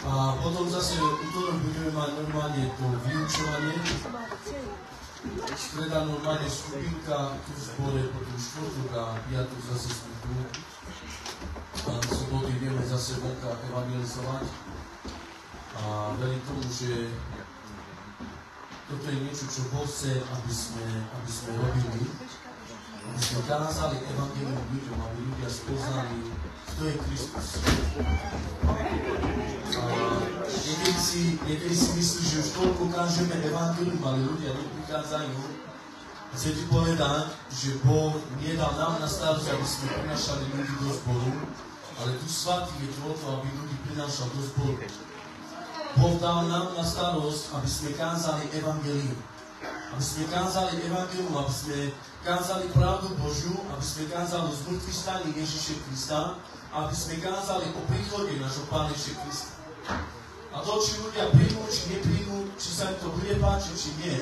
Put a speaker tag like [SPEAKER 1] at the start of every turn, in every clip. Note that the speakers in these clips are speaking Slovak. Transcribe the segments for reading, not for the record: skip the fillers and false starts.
[SPEAKER 1] A potom zase útorok budeme mať normálne to vyučovanie. Streda normálne skupinka tu v zbore, potom štvrtok a piatok zase sme tu. A v sobotu ideme zase vonka evangelizovať. A verím tomu, že toto je niečo, čo Boh chce, aby sme robili. Aby sme kázali evangelium ľuďom, aby ľudia spoznali, kto je Kristus. Niekedy si myslíš, že už toľko kážeme evangelium, ale ľudia neprichádzajú. Chcem ti povedať, že Boh nedal nám na starosť, aby sme prinášali ľudí do zboru, ale tu svatý je to o to, aby ľudí prinášal do zboru. Boh dal nám na starosť, aby sme kázali evangelium. Aby sme kázali evangelium, aby sme kázali pravdu Božiu, aby sme kázali o zmŕtvychvstaní Ježiša Krista, aby sme kázali o príchode nášho Pána Ježiša Krista. A to, či ľudia príjmu, či nepríjmu, či sa im to bude páčiť, či nie,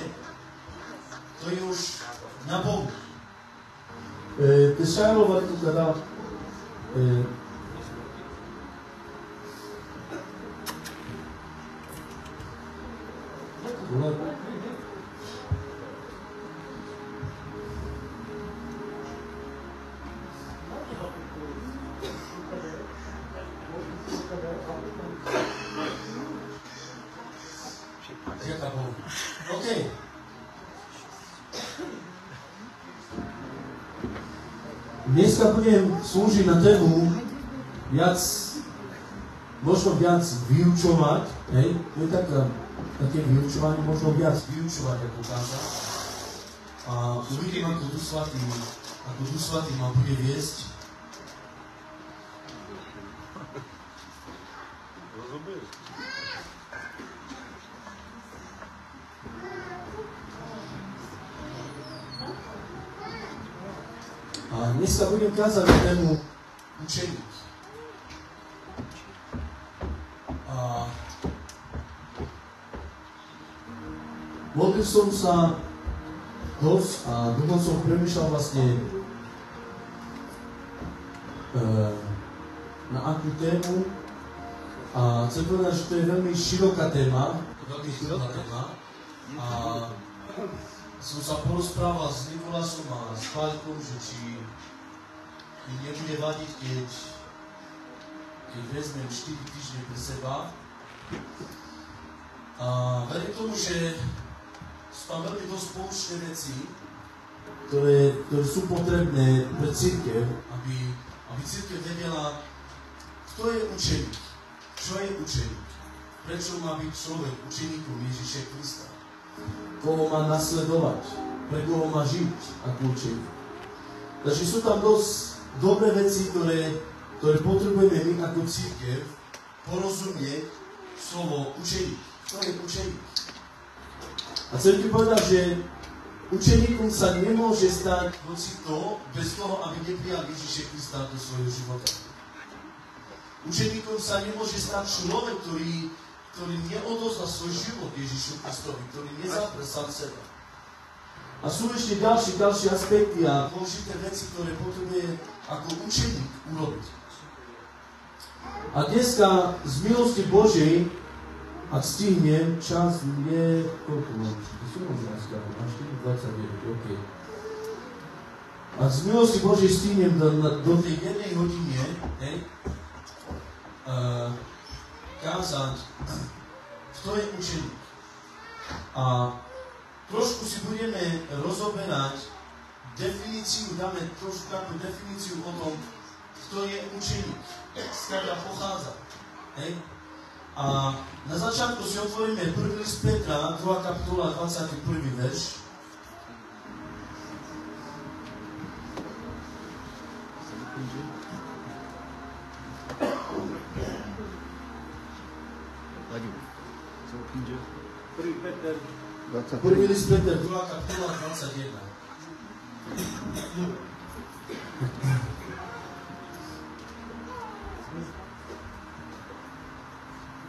[SPEAKER 1] to je už na Bohu. Tešajlova tu kada OK. Dneska budem slúžiť na tému možno viac vyučovať, hej? To je také vyučovanie, možno viac vyučovať ako kázať. A uvidím, ako Duch Svatý ma bude viesť. A dneska budem kázať na tému učeník. A modlil som sa dosť a dlho som premýšľal vlastne na akú tému. A chcem povedať, že to je veľmi široká téma. A som sa porozprával s Nikolasom a s Paľkom, že či mi nebude vadiť, keď vezmem 4 týždne pre seba. A verím tomu, že sú tam veľmi dosť spoločné veci, ktoré sú potrebné pre cirkev, aby cirkev vedela, kto je učeník, čo je učeník, prečo má byť človek učeníkom Ježiša Krista. Koho má nasledovať, pre koho má žiť ako učeník. Takže sú tam dosť dobré veci, ktoré potrebujeme my ako cirkev porozumieť slovo učeník. Kto je učeník? A chcem ti povedať, že učeníkom sa nemôže stať hocikto bez toho, aby neprijal Ježiša Krista do svojho života. Učeníkom sa nemôže stať človek, ktorý neodozná svoj život Ježišu Kristovi, ktorý nezapre sám seba. A sú ešte ďalšie aspekty a dôležité veci, ktoré potrebuje ako učeník urobiť. A dneska z milosti Božej, ak stihnem, čas je... Koľko mám? Máš 4:29, OK. Ak z milosti Božej stihnem do tej 1 hodine, kázať, kto je učeník. A trošku si budeme rozoberať definíciu, dáme trošku takú definíciu o tom, kto je učeník, skáďa pochádza. A na začiatku si otvoríme 1. list Petra, 2. kapitola, 21. verš. Prvý list Petra, 2. kapitola, 21.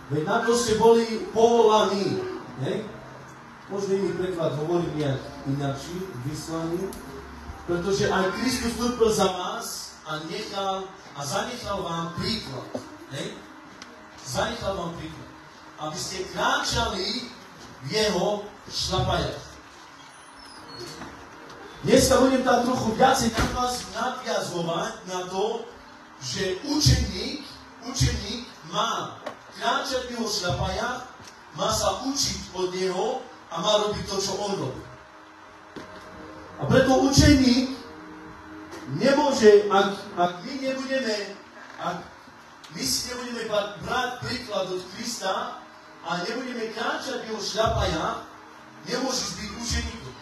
[SPEAKER 1] Veď na to ste boli povolaní, Možno iný preklad hovorí nejak inakší, vyslaní, pretože aj Kristus vstúpil za vás a zanechal vám príklad. zanechal vám príklad, aby ste kráčali v jeho šľapajach. Dneska budem tam trochu viacej na vás nadviazovať na to, že učeník má kráčať v jeho šľapajach, má sa učiť od neho a má robiť to, čo on robí. A preto učeník nemôže, ak my si nebudeme brať príklad od Krista a nebudeme kráčať v jeho šľapajach, nemôžeš byť učeníkom.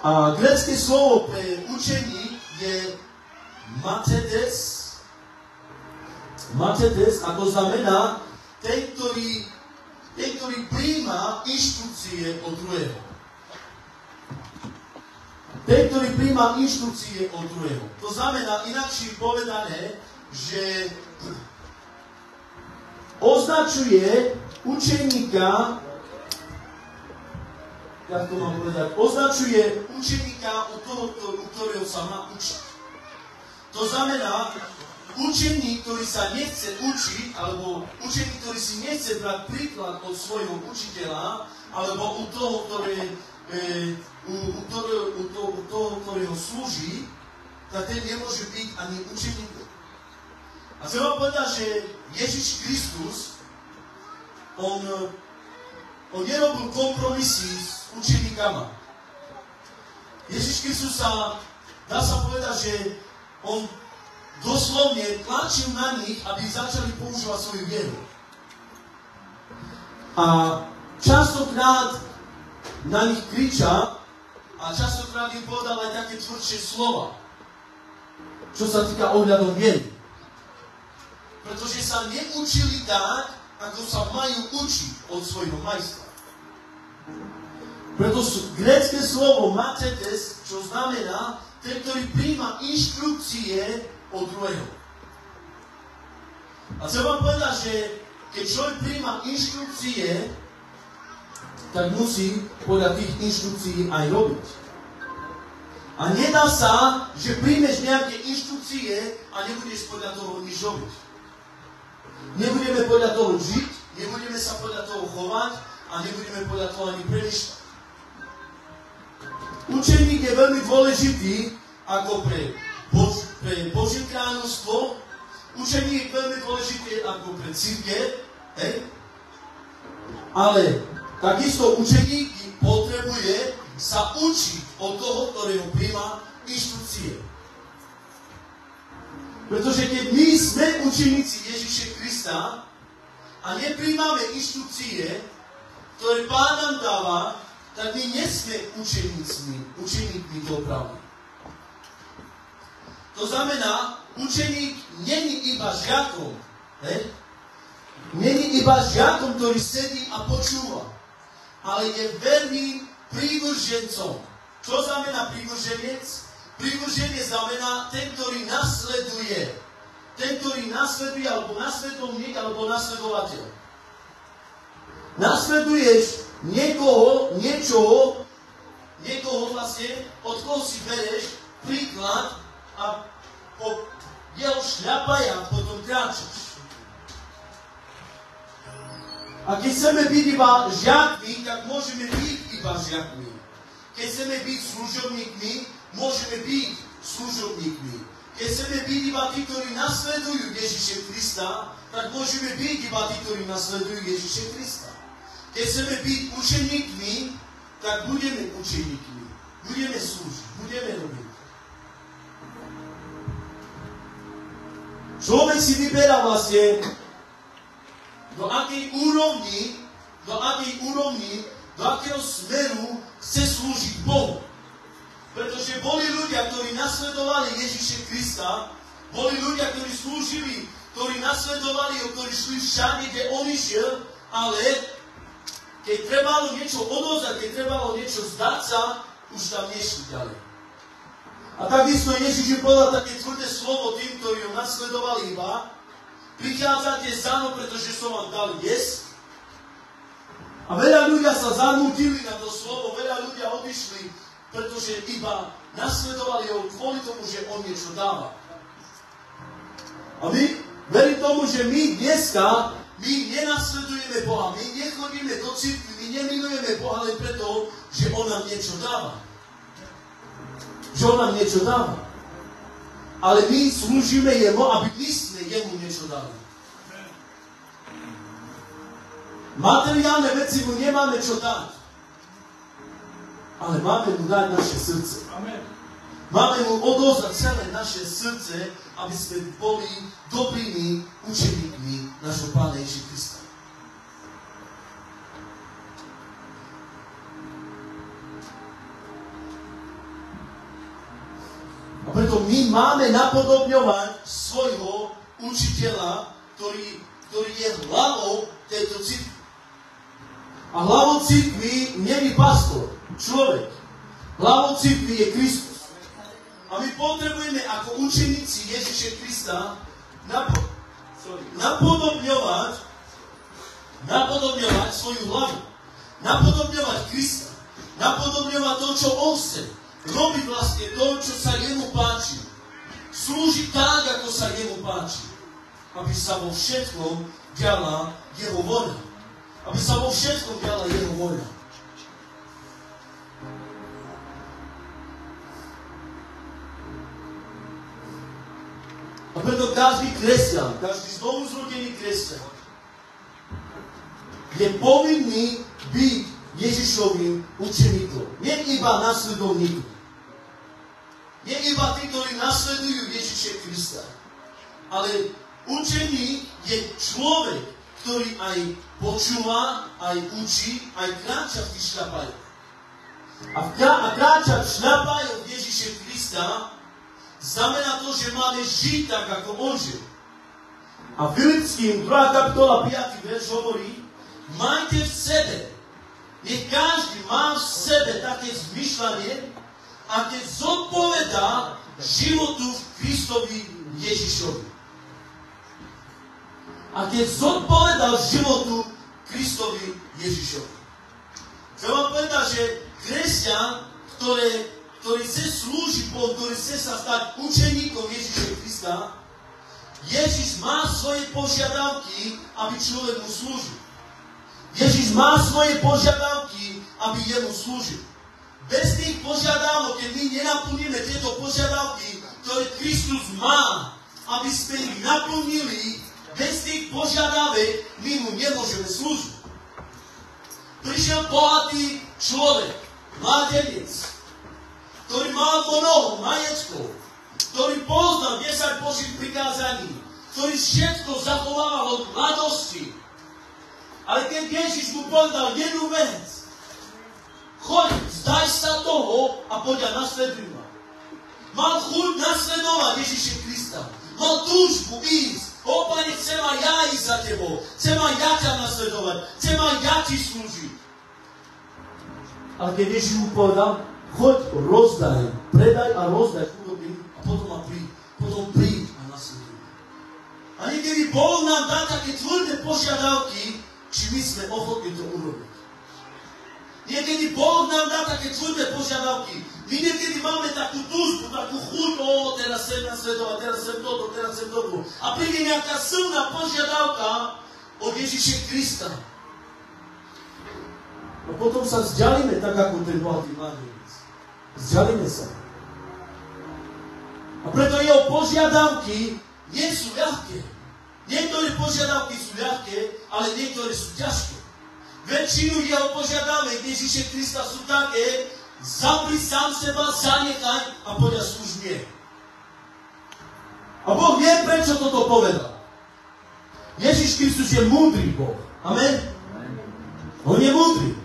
[SPEAKER 1] A grécke slovo pre učeník je matetes, a to znamená ten, ktorý prijíma inštrukcie od druhého. Ten, ktorý prijíma inštrukcie od druhého. To znamená, inakšie povedané, že označuje učeníka, jak to mám povedať, označuje učeníka u toho, u ktorého sa má učiť. To znamená, učeník, ktorý sa nechce učiť, alebo učeník, ktorý si nechce brať príklad od svojho učiteľa, alebo u toho, ktorého slúži, tak ten nemôže byť ani učeníkom. A chcem vám povedať, že Ježiš Kristus, on nerobil kompromisy s učeníkama. Ježiš Kristus dá sa povedať, že on doslovne tlačil na nich, aby začali používať svoju vieru. A častokrát na nich kriča a častokrát im povedal aj také tvrdšie slova, čo sa týka ohľadom viery. Pretože sa neučili tak, ako sa majú učiť od svojho majstra. Preto grécke slovo matetes, čo znamená ten, ktorý prijíma inštrukcie od druhého. A chcem vám povedať, že keď človek prijíma inštrukcie, tak musí podľa tých inštrukcií aj robiť. A nedá sa, že príjmeš nejaké inštrukcie a nebudeš podľa toho nič robiť. Nebudeme podľa toho žiť, nebudeme sa podľa toho chovať a nebudeme podľa toho ani premýšľať. Učeník je veľmi dôležitý ako pre Božie kráľovstvo. Učeník je veľmi dôležitý ako pre cirkev, ale takisto učeník potrebuje sa učiť od toho, ktorého prijíma inštrukcie. Pretože keď my sme učeníci Ježiša Krista a nepríjmame inštrukcie, ktoré Pán nám dáva, tak my nesme učeníkmi doopravdy. To znamená, učeník není iba žiakom. Není iba žiakom, ktorý sedí a počúva, ale je verným prívržencom. Čo znamená prívrženec? Prívrženec znamená ten, ktorý nasleduje. Ten, ktorý nasleduje, alebo nasledovník, alebo nasledovateľ. Nasleduješ niekoho, niečoho vlastne, od koho si bereš príklad a po jeho šľapajach potom kráčaš. A keď chceme byť iba žiakmi, tak môžeme byť iba žiakmi. Keď chceme byť služobníkmi, môžeme byť služobníkmi. Keď chceme byť iba tí, ktorí nasledujú Ježiša Krista, tak môžeme byť iba tí, ktorí nasledujú Ježiša Krista. Keď chceme byť učeníkmi, tak budeme učeníkmi. Budeme slúžiť, budeme robiť. Človek si vyberá vlastne, do akého smeru chce slúžiť Bohu. Pretože boli ľudia, ktorí nasledovali Ježiša Krista, boli ľudia, ktorí slúžili, ktorí nasledovali ho, ktorí šli všade, kde on išiel, ale keď trebalo niečo odovzdať, keď trebalo niečo zdať sa, už tam nešli ďalej. A takisto Ježiš povedal také tvrdé slovo tým, ktorí ho nasledovali iba: prichádzate za mnou, pretože som vám dal jesť. A veľa ľudia sa zanútili na to slovo, veľa ľudia odišli, pretože iba nasledovali ho kvôli tomu, že on niečo dáva. A my Verím tomu, že my dneska, my nenasledujeme Boha, my nechodíme do cirkvi, my nemilujeme Boha len preto, že On nám niečo dáva. Že On nám niečo dáva. Ale my slúžime Jemu, aby my sme Jemu niečo dali. Materiálne veci mu nemáme čo dať. Ale máme mu dať naše srdce. Amen. Máme mu odovzdať celé naše srdce, aby sme boli dobrými učeníkmi našho Pána Ježiša Krista. A preto my máme napodobňovať svojho učiteľa, ktorý je hlavou tejto cirkvi. A hlavou cirkvi nie je pastor, človek. Hlavou cirkvi je Kristus. A my potrebujeme ako učeníci Ježiša Krista napodobňovať svoju hlavu. Napodobňovať Krista. Napodobňovať to, čo On chce. Robiť vlastne to, čo sa Jemu páči. Slúžiť tak, ako sa Jemu páči. Aby sa vo všetkom diala Jeho vôľa. Aby sa vo všetkom diala Jeho vôľa. A preto každý kresťan, každý znovuzrodený kresťan je povinný byť Ježišovým učeníkom. Nie iba nasledovníkom. Nie iba tí, ktorí nasledujú Ježiša Krista. Ale učeník je človek, ktorý aj počúva, aj učí, aj kráča v tých šľapajoch. A kráčať v šľapajoch Ježiša Krista znamená to, že máme žiť tak, ako On žil. A Filipským 2. kapitola 5. verš hovorí: majte v sebe, nech každý má v sebe také zmyšľanie, aké zodpovedá životu v Kristovi Ježišovi. A keď zodpovedal životu Kristovi Ježišovi. Chcem vám povedať, že kresťan, ktorý chce slúžiť Bohu, ktorý chce sa stať učeníkom Ježiša Krista, Ježiš má svoje požiadavky, aby človek mu slúžil. Ježiš má svoje požiadavky, aby jemu slúžil. Bez tých požiadavok, keď my nenaplníme tieto požiadavky, ktoré Kristus má, aby sme ich naplnili, bez tých požiadavek my mu nemôžeme slúžiť. Prišiel bohatý človek, mladenec, ktorý mal mnoho majetkov, ktorý poznal 10 Božích prikázaní, ktorý všetko zachovával od mladosti. Ale keď Ježiš mu povedal jednu vec: choď, vzdaj sa toho a poď a nasleduj ma. Mal chuť nasledovať Ježiša Krista. Mal túžbu ísť. O Pane, chcem aj ja ísť za tebou. Chcem aj ja ťa nasledovať. Chcem aj ja ti slúžiť. Ale keď Ježiš mu povedal: choď, rozdaj, predaj a rozdaj chudobným a potom príď a nasleduj. A niekedy Boh nám dá také tvrdé požiadavky, či my sme ochotní to urobiť. Niekedy Boh nám dá také tvrdé požiadavky. My niekedy máme takú túžbu, takú chuť: teraz chcem nasledovať, teraz chcem toto, teraz chcem toto. A príde nejaká silná požiadavka od Ježiša Krista. A potom sa vzdialíme tak, ako ten bohatý mladenec. Vzdialíme sa. A preto jeho požiadavky nie sú ľahké. Niektoré požiadavky sú ľahké, ale niektoré sú ťažké. Väčšinu jeho požiadavek Ježiša Krista sú také: zapri sám seba, zanechaj a poď a slúž mne. A Boh vie, prečo toto povedal. Ježiš Kristus je múdry Boh. Amen? On je múdry.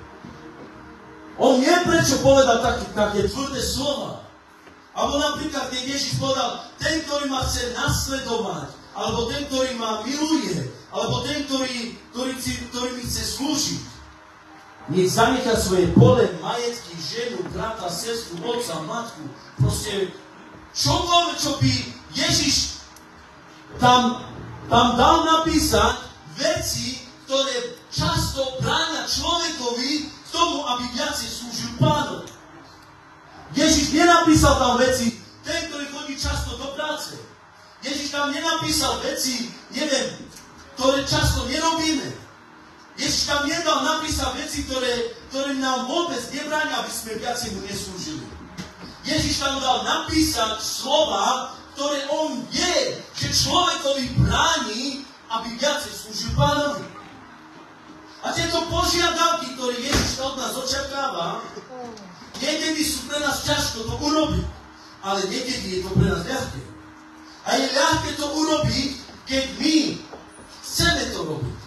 [SPEAKER 1] On vie, prečo povedal také tvrdé slova. Alebo napríklad, keď Ježiš povedal: ten, ktorý ma chce nasledovať, alebo ten, ktorý ma miluje, alebo ten, ktorý mi chce slúžiť, nech zanechá svoje pole, majetky, ženu, brata, sestru, otca, matku. Proste čokoľvek, čo by Ježiš tam dal napísať, veci, ktoré často bránia človekovi k tomu, aby viacej slúžil Pánu. Ježiš nenapísal tam veci: ten, ktorý chodí často do práce. Ježiš tam nenapísal veci, neviem, ktoré často nerobíme. Ježiš tam nedal napísať veci, ktoré nám vôbec nebránia, aby sme viacej mu neslúžili. Ježiš tam dal napísať slova, ktoré on vie, že človekovi bráni, aby viacej slúžil Pánovi. A tieto požiadavky, ktoré Ježiš od nás očakáva, niekedy sú pre nás ťažko to urobiť, ale niekedy je to pre nás ľahké. A je ľahké to urobiť, keď my chceme to robiť.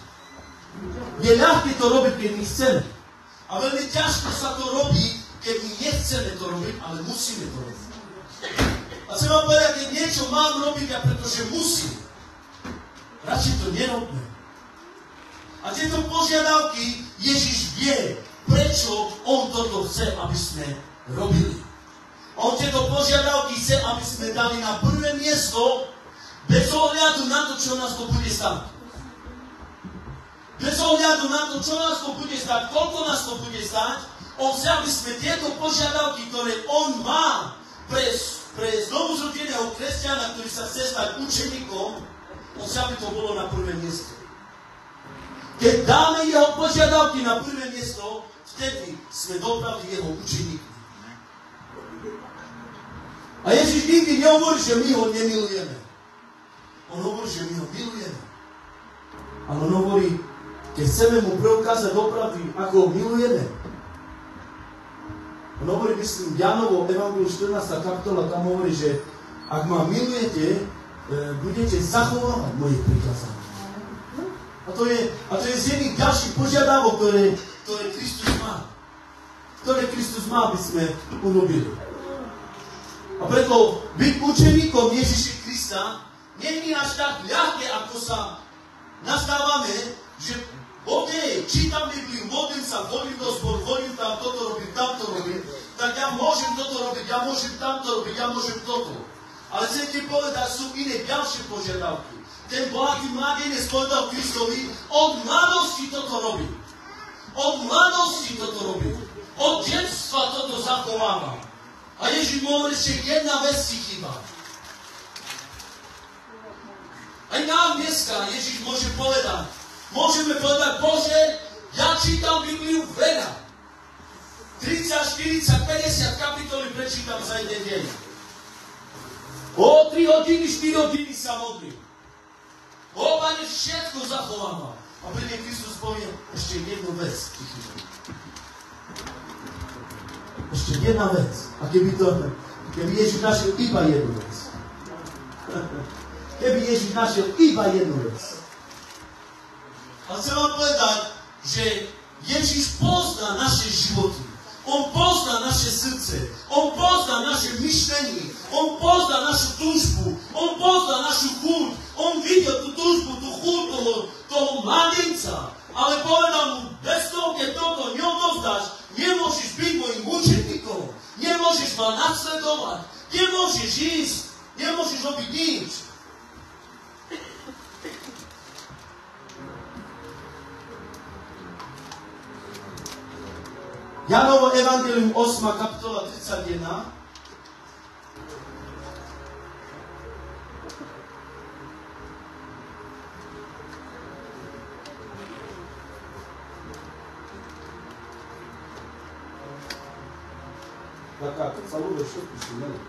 [SPEAKER 1] Je ľahké to robiť, keď my chceme. A veľmi ťažko sa to robí, keď my nechceme to robiť, ale musíme to robiť. A chcem vám povedať, keď niečo mám robiť, a pretože musím, radšej to nerobme. A tieto požiadavky Ježiš vie, prečo on toto chce, aby sme robili. On tieto požiadavky chce, aby sme dali na prvé miesto, bez ohľadu na to, čo nás to bude stáť. Bez ohľadu na to, čo nás to bude stáť, koľko nás to bude stáť, on chce, aby sme tieto požiadavky, ktoré on má pre znovuzrodeného kresťana, ktorý sa chce stať učeníkom, on chce, aby to bolo na prvé miesto. Keď dáme jeho požiadavky na prvé miesto, vtedy sme dopravili jeho učeníkmi. A Ježiš nikdy nehovorí, že my ho nemilujeme. On hovorí, že my ho milujeme. Ale on hovorí, keď chceme mu preukázať dopravy, ako ho milujeme. On hovorí, myslím, Jánovo Evangelium 14. kapitola, tam hovorí, že ak ma milujete, budete zachovávať moje prikázania. A to je z jedných ďalších požiadavok, ktoré Kristus má. Ktoré Kristus má, aby sme urobili. A preto byť učeníkom Ježiša Krista nie je až tak ľahké, ako sa nastávame, že OK, čítam Bibliu, modlím sa, chodím do zboru, chodím tam, toto robím, tamto robím, tak ja môžem toto robiť, ja môžem tamto robiť, ja môžem toto. Ale chcem ti povedať, sú iné ďalšie požiadavky. Ten bohatý mladenec povedal Kristovi, od mladosti toto robí. Od mladosti toto robí. Od detstva toto zachovávam. A Ježiš mu hovorí, že jedna vec si chýba. Aj nám dneska Ježiš môže povedať, môžeme povedať, Bože, ja čítam Bibliu veľa. 30, 40, 50 kapitoly prečítam za jeden deň. O 3 hodiny, 4 hodiny sa modlím. O, Pane, všetko zachovávam. A príde Kristus povie, ešte jednu vec. Ešte jedna vec. A keby Ježiš našiel iba jednu vec. Keby Ježiš našiel iba jednu vec. A chcem vám povedať, že Ježiš pozná naše životy. On pozná naše srdce. On pozná naše myšlenie. On pozná našu túžbu. On pozná našu chuť. On videl tú túžbu, tú chuť toho mladenca. Ale povedal mu, bez toho, keď toto neodovzdáš, nemôžeš byť mojim učeníkom. Nemôžeš ma nasledovať. Nemôžeš ísť. Nemôžeš robiť nič. Jánovo Evangelium 8. kapitola 31. Taká, keď sa ľúbe všetky si mali.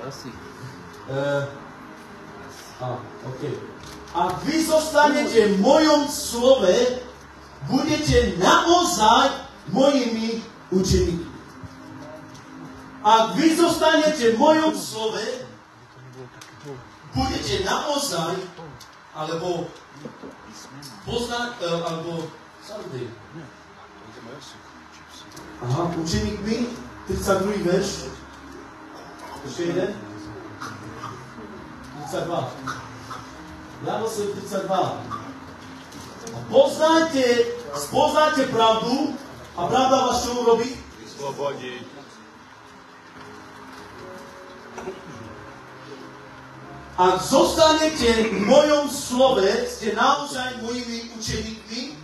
[SPEAKER 2] Asi.
[SPEAKER 1] OK. Ak vy zostanete v mojom slove, budete naozaj mojimi učeníkmi. Ak vy zostanete v mojom slove, budete naozaj, alebo poznať, alebo učeníkmi, 32. verš. Ešte jeden. 32. János 32. A poznáte pravdu, a pravda vás čo urobí?
[SPEAKER 2] Vyslobodí.
[SPEAKER 1] Ak zostanete v mojom slove, ste naozaj mojimi učeníkmi.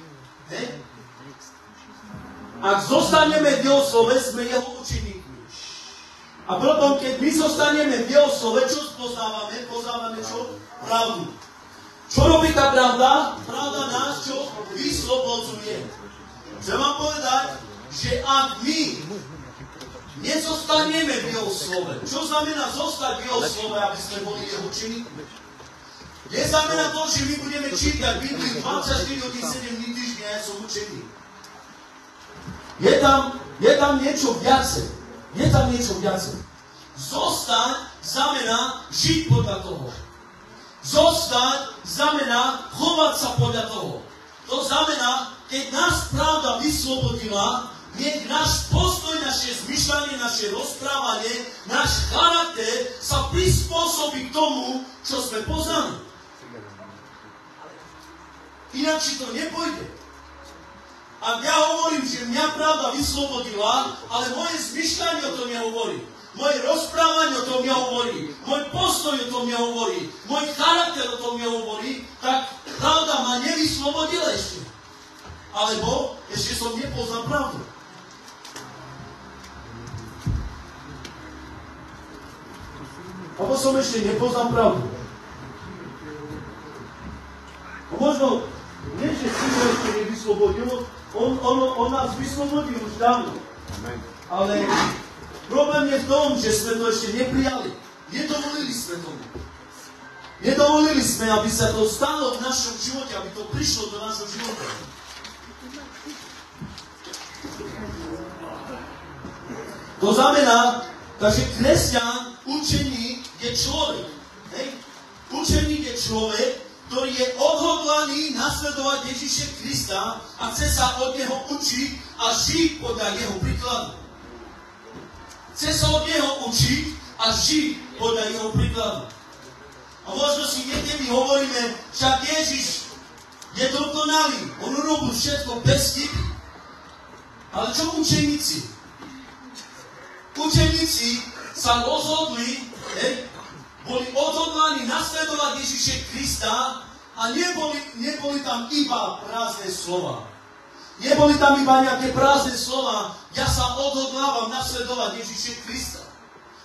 [SPEAKER 1] Ak zostaneme v jeho slove, sme jeho učeníkmi. A potom, keď my zostaneme v jeho slove, čo poznávame? Poznávame čo? Pravdu. Čo robí tá pravda? Pravda nás čo? Vyslobodzuje. Chcem vám povedať, že ak my nezostaneme v jeho slove, čo znamená zostať v jeho slove, aby sme boli jeho učeníkmi? Neznamená to, že my budeme čítať Bibliu 24 hodín 7 dní týždňa, ja som učeník. Je tam niečo viacej. Je tam niečo viacej. Zostať znamená žiť podľa toho. Zostať znamená chovať sa podľa toho. To znamená, keď nás pravda vyslobodila, nech náš postoj, naše zmyšľanie, naše rozprávanie, náš charakter sa prispôsobí k tomu, čo sme poznali. Ináč to nepôjde. Ak ja hovorím, že mňa pravda vyslobodila, ale moje zmyšľanie o tom nehovorí. Moje rozprávanie o tom nehovorí. Môj postoj o tom nehovorí. Môj charakter o tom nehovorí. Tak pravda ma nevyslobodila ešte. Alebo ešte som nepoznal pravdu. Alebo som ešte nepoznal pravdu. A možno, nie že si ho ešte nevyslobodil, on nás vyslobodil už dávno. Ale problém je v tom, že sme to ešte neprijali. Nedovolili sme tomu. Nedovolili sme, aby sa to stalo v našom živote, aby to prišlo do našho života. To znamená, že kresťan, učeník je človek. Hej? Učeník je človek, ktorý je odhodlaný nasledovať Ježiša Krista a chce sa od neho učiť a žiť podľa jeho príkladu. Chce sa od neho učiť a žiť podľa jeho príkladu. A možno si niekedy hovoríme, však Ježiš je dokonalý, on urobil všetko bez chyby. Ale čo učeníci? Učeníci sa rozhodli, boli odhodlaní nasledovať Ježiša Krista a neboli tam iba prázdne slova. Neboli tam iba nejaké prázdne slova, ja sa odhodlávam nasledovať Ježiša Krista.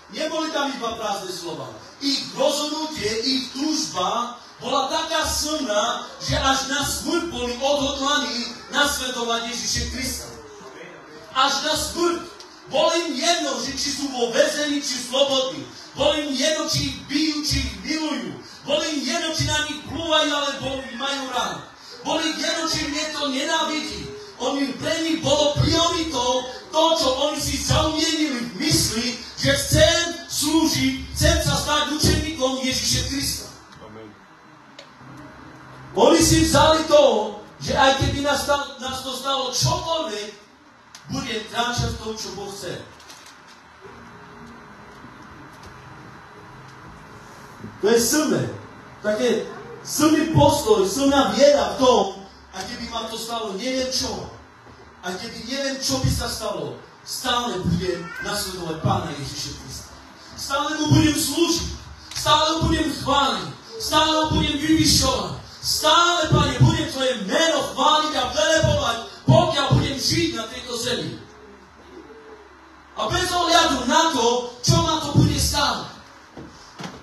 [SPEAKER 1] Neboli tam iba prázdne slova. Ich rozhodnutie, ich túžba bola taká silná, že až na smrť boli odhodlaní nasledovať Ježiša Krista. Až na smrť. Bolo im jedno, že či sú vo väzení, či slobodní. Bolo im jedno, či ich bijú, či ich milujú. Bolo im jedno, či na nich plúvajú, alebo ich majú rád. Bolo im jedno, či im niekto nenávidí. Pre nich bolo prioritou to, čo oni si zaumienili v mysli, že chcem slúžiť, chcem sa stať učeníkom Ježiša Krista. Amen. Oni si vzali to, že aj keby nás to stalo čokoľvek, budem kráčať v tom, čo Boh chce. To je silné. Také silný postoj, silná viera v tom, a keby ma to stalo neviem čo. A keby neviem, čo by sa stalo, stále budem nasledovať Pána Ježiša Krista. Stále mu budem slúžiť. Stále mu budem chváliť. Stále ho budem vyvyšovať. Stále, Pane, budem Tvoje meno chváliť a velebovať, pokiaľ budem žiť na tejto zemi. A bez ohľadu na to, čo ma to bude stále.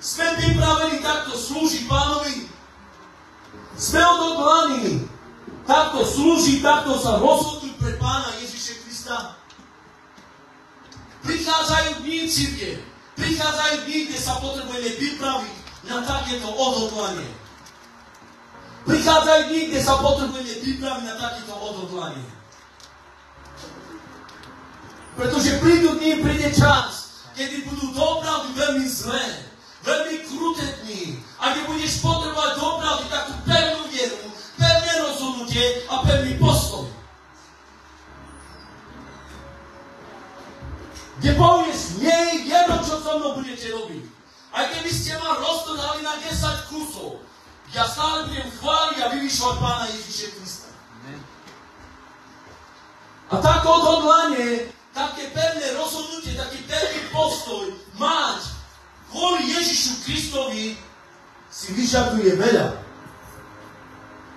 [SPEAKER 1] Sme pripravení takto slúžiť Pánovi. Sme odhodlaní takto slúžiť, takto sa rozhodnúť pre Pána Ježiša Krista. Prichádzajú dní cirkev. Prichádzajú dní, kde sa potrebujeme pripraviť na takéto odhodlanie. Prichádzajú dní, kde sa potrebujeme pripraviť na takéto odhodlanie. Pretože prídu dní, príde čas, kedy budú doopravdy veľmi zlé, veľmi kruté dní. A keď budeš potrebovať doopravdy takú pevnú vieru, pevné rozhodnutie a pevný postoj. Kde povieš, nie je jedno, čo so mnou budete robiť. Aj keby ste ma roztrhali na 10 kusov, ja stále budem chváliť a vyvyšovať Pána Ježiša Krista. A také odhodlanie, také pevné rozhodnutie, taký pevný postoj mať kvôli Ježišu Kristovi si vyžaduje veľa.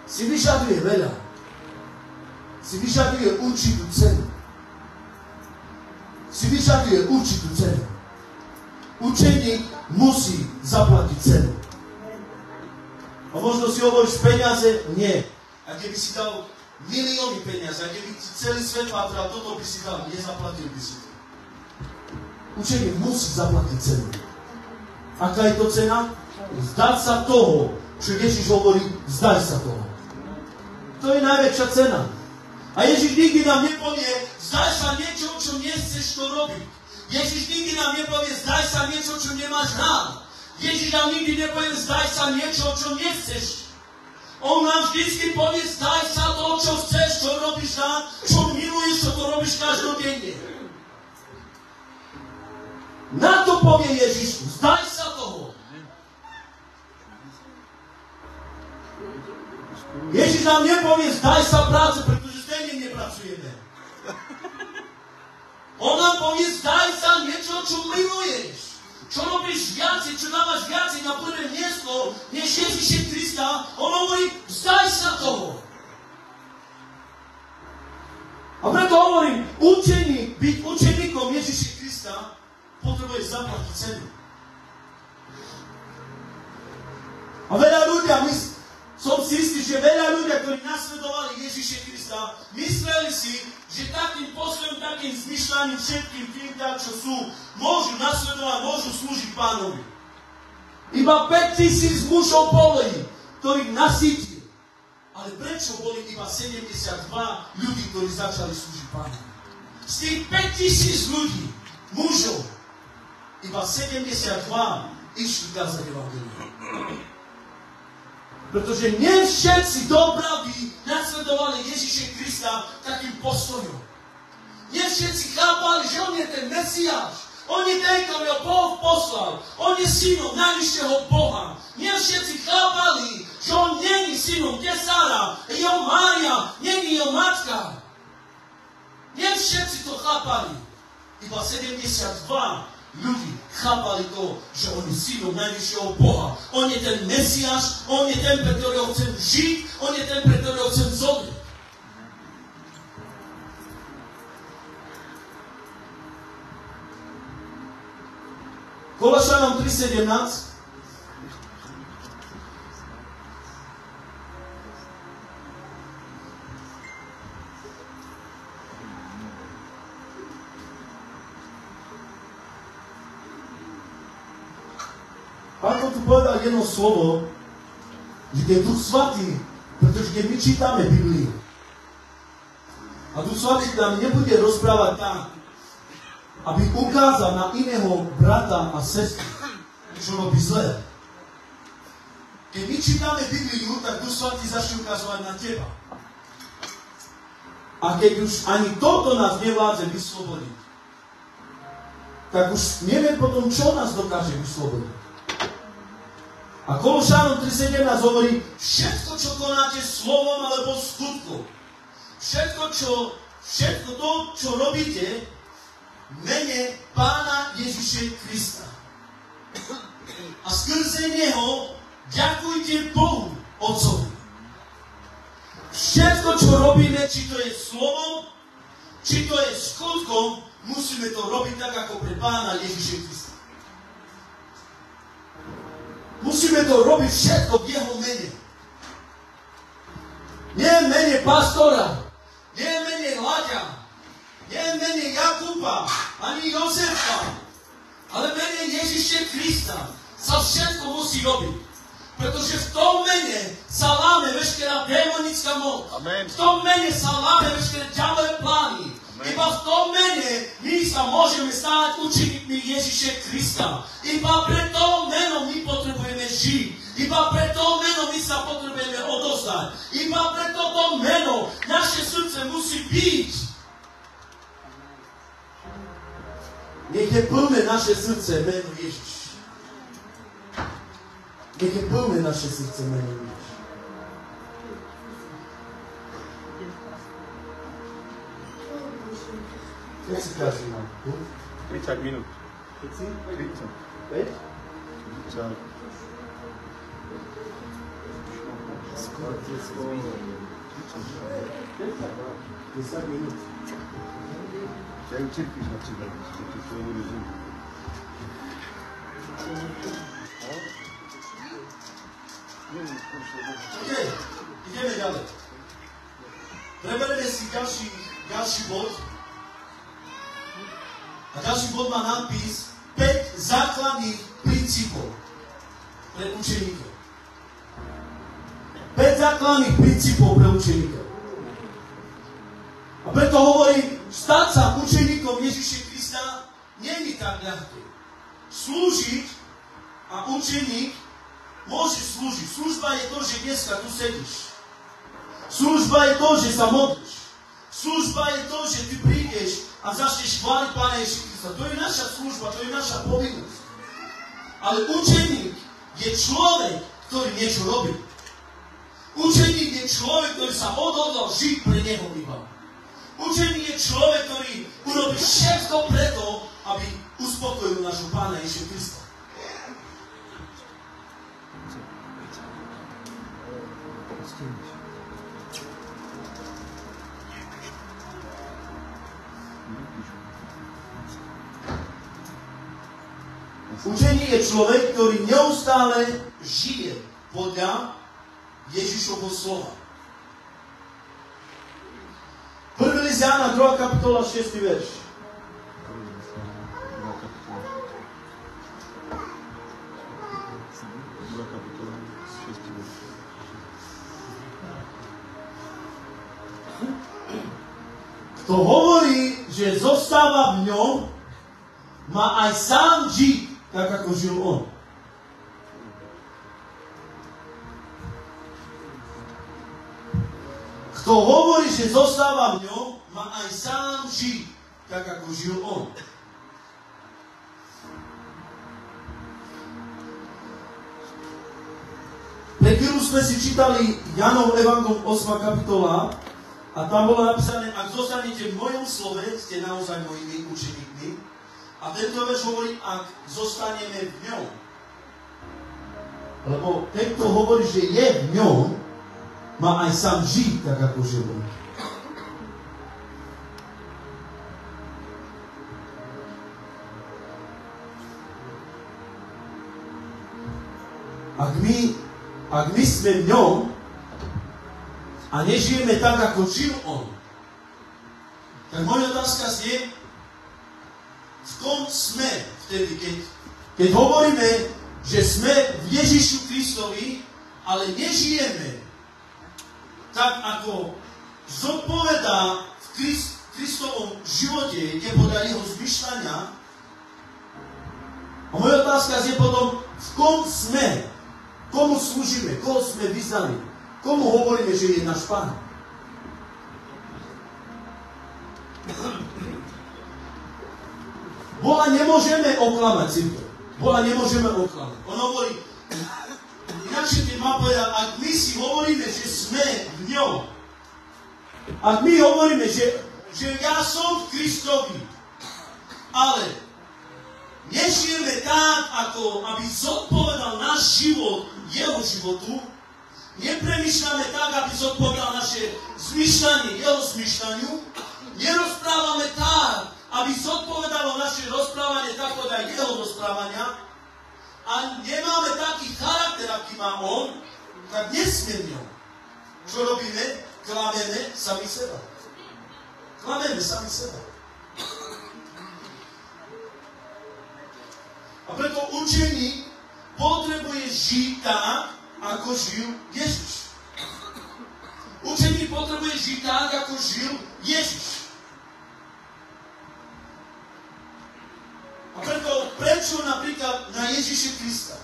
[SPEAKER 1] Si vyžaduje veľa. Si vyžaduje určitú cenu. Si vyžaduje určitú cenu. učeník musí zaplatiť cenu. A možno si hovoríš peniaze? Nie. A keby si dal milióny peniaze, a keby ti celý svet patral, toto by si dal, nezaplatil by si to. Učeník musí zaplatiť cenu. Aká je to cena? Vzdať sa toho, čo Ježiš hovorí, vzdaj sa toho. To je najväčšia cena. A Ježiš nikdy nám nepovie, vzdaj sa niečo, čo nechceš to robiť. Ježiš nikdy nám nepovie, vzdaj sa niečo, čo nemáš rád. Ježiš nám nikdy nepovie, vzdaj sa niečo, čo nechceš. On nám vždycky povie, vzdaj sa toho, čo chceš, čo robíš rád, čo miluješ, čo to robíš každodenne. Na to povie Ježiš, vzdaj sa toho. Ježiš nám nepovie, vzdaj sa práce, pretože stejne nepracujeme. On nám povie, vzdaj sa niečo, čo miluješ. Čo robíš viacej, čo dávaš viacej na prvé miesto, než Ježiše Krista. On hovorí, vzdaj sa toho. A preto hovorím, byť učeníkom Ježiša Krista, potrebuješ zaplatiť cenu. A veľa ľudia, som si istý, že veľa ľudia, ktorí nasledovali Ježiša Krista, mysleli si, že takým posledom, takým zmyšľaním všetkým tým, tak, čo sú, môžu nasledovať, môžu slúžiť Pánovi. Iba 5000 mužov boli, ktorých nasýtil. Ale prečo boli iba 72 ľudí, ktorí začali slúžiť Pánovi? Z tých 5000 ľudí, mužov, iba 72 išli kázať evangelium. Pretože nie všetci dopravy nasledovali Ježiša Krista takým postojom. Nie všetci chápali, že on je ten Mesiáš. On je ten, ktorého Boh poslal. On je synom najvyššieho Boha. Nie všetci chápali, že on není synom Tesára, jeho Mária, není jeho matka. Nie všetci to chápali. Iba 72 ľudí chápali to, že on je synom najvyššieho Boha. On je ten Mesiáš, on je ten, pre ktorého chcem žiť, on je ten, pre ktorého chcem zomrieť. Kološanom 3:17. Pán tu povedal jedno slovo, že je Duch Svatý, pretože keď my čítame Bibliu a Duch Svatý nám nebude rozprávať tak, aby ukázal na iného brata a sestru, čo robí zle. Keď my čítame Bibliu, tak Duch Svatý začne ukazovať na teba. A keď už ani toto nás nevládze vyslobodiť, tak už neviem potom, čo nás dokáže vyslobodiť. A Kološanom 3:17 hovorí, všetko, čo konáte slovom alebo skutkom, všetko to, čo robíte, mene Pána Ježiša Krista. A skrze Neho ďakujte Bohu, Otcovi. Všetko, čo robíme, či to je slovom, či to je skutkom, musíme to robiť tak, ako pre Pána Ježiša Krista. Musíme to robiť všetko v jeho mene. Nie v mene pastora, nie v mene Láďa, nie v mene Jakuba, ani Jozefa, ale v mene Ježiša Krista sa všetko musí robiť. Pretože v tom mene sa láme veškerá démonická moc. V tom mene sa láme veškeré ďalé plány. Iba v tom mene my sa môžeme stať učeníkmi Ježiša Krista. Iba pre to meno my potrebujeme žiť. Iba pre to meno my sa potrebujeme odozdať. Iba pre toto meno naše srdce musí byť. Nech je plné naše srdce meno Ježiš. Nech je plné naše srdce meno Ježiš. Jak si každý mám?
[SPEAKER 2] 30 minút.
[SPEAKER 1] 30?
[SPEAKER 2] 30.
[SPEAKER 1] 5?
[SPEAKER 2] Čau.
[SPEAKER 1] Skoro 10 minút.
[SPEAKER 2] Ja ju cierpisz na ciebie, że ty to nie rozumiem.
[SPEAKER 1] OK, ideme ďalej. Preberieme si ďalší bod. A ďalší bod má nápis 5 základných princípov pre učeníkov. 5 základných princípov pre učeníkov. A preto hovorím, stať sa učeníkom Ježiša Krista nie je tak ľahké. Slúžiť a učeník môže slúžiť. Služba je to, že dneska tu sedíš. Služba je to, že sa modlíš. Služba je to, že ty prídeš a začneš chváliť Pána Ježiša Krista. To je naša služba, to je naša povinnosť. Ale učeník je človek, ktorý niečo robí. Učeník je človek, ktorý sa odhodol žiť pre Neho iba. Učeník je človek, ktorý urobí všetko preto, aby uspokojil nášho Pána Ježiša Krista. Učeník je človek, ktorý neustále žije podľa Ježišovho slova. 1. list Jána, 2. kapitola, 6. verš. Kto hovorí, že zostáva v ňom, má aj sám žiť, tak ako žil on. Kto hovorí, že zostáva v ňom, má aj sám žiť, tak ako žil on. Pre chvíľu sme si čítali Jánov evangelium 8. kapitola a tam bolo napísané, ak zostanete v mojom slove, ste naozaj mojimi učeníkmi. A tento verš hovorí, ak zostaneme v ňom. Lebo ten, kto hovorí, že je v ňom, má aj sám žiť, tak ako žil on. Ak my sme v ňom a nežijeme tak, ako žil on, tak moja otázka je, v kom sme vtedy, keď hovoríme, že sme v Ježišu Kristovi, ale nežijeme tak, ako zodpovedá v Kristovom živote, je podľa jeho zmyšľania. A moja otázka je potom, v kom sme, komu slúžime, koho sme vyznali, komu hovoríme, že je náš Pán. Boha nemôžeme oklamať, církev. Boha nemôžeme oklamať. On hovorí, inakšie keď mám povedať, ak my si hovoríme, že sme v ňom, ak my hovoríme, že ja som v Kristovi, ale nežijeme tak, ako aby zodpovedal náš život jeho životu, nepremýšľame tak, aby zodpovedal naše zmyšľanie jeho zmyšľaniu, nerozprávame tak, aby zodpovedalo naše rozprávanie tak, ako aj jeho rozprávania, a nemáme taký charakter, aký má on, tak nesmie ňom. Čo robíme? Klameme sami seba. Klameme sami seba. A preto učeník potrebuje žiť tak, ako žil Ježiš. Učeník potrebuje žiť tak, ako žil Ježiš. A preto, prečo napríklad na Ježiša Krista?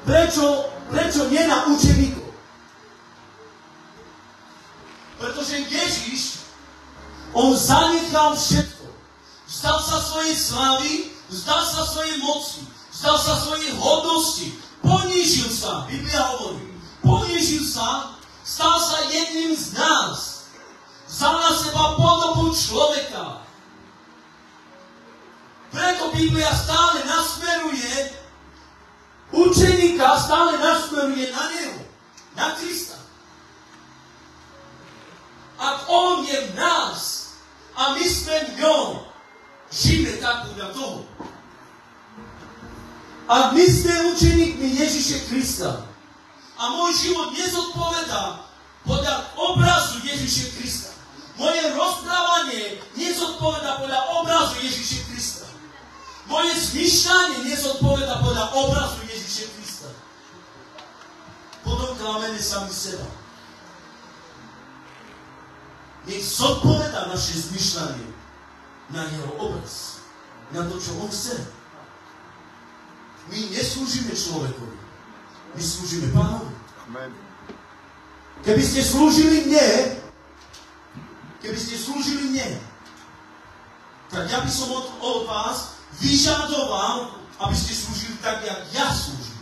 [SPEAKER 1] Prečo nie na učeníkov? Pretože Ježiš, on zanechal všetko. Vzdal sa svojej slávy, vzdal sa svojej moci, vzdal sa svojej hodnosti, ponížil sa, Biblia hovorí, ponížil sa, stal sa jedným z nás. Vzal na seba podobu človeka. Preto Biblia stále nasmeruje učeníka, stále nasmeruje na neho, na Krista. Ak on je v nás a my sme v ňom, žijeme tak podľa toho. Ak my sme učeníkmi Ježiša Krista a môj život nezodpovedá podľa obrazu Ježiša Krista, moje rozprávanie nezodpovedá podľa obrazu Ježiša Krista, moje zmýšľanie nezodpovedá podľa obrazu Ježiša Krista, potom klameme sami seba. Nech zodpovedá naše zmýšľanie na jeho obraz, na to, čo on chce. My neslúžime človekovi, my slúžime Pánovi.
[SPEAKER 2] Amen.
[SPEAKER 1] Keby ste slúžili mne, tak ja by som od vás vyžadoval, aby ste slúžili tak, jak ja slúžim.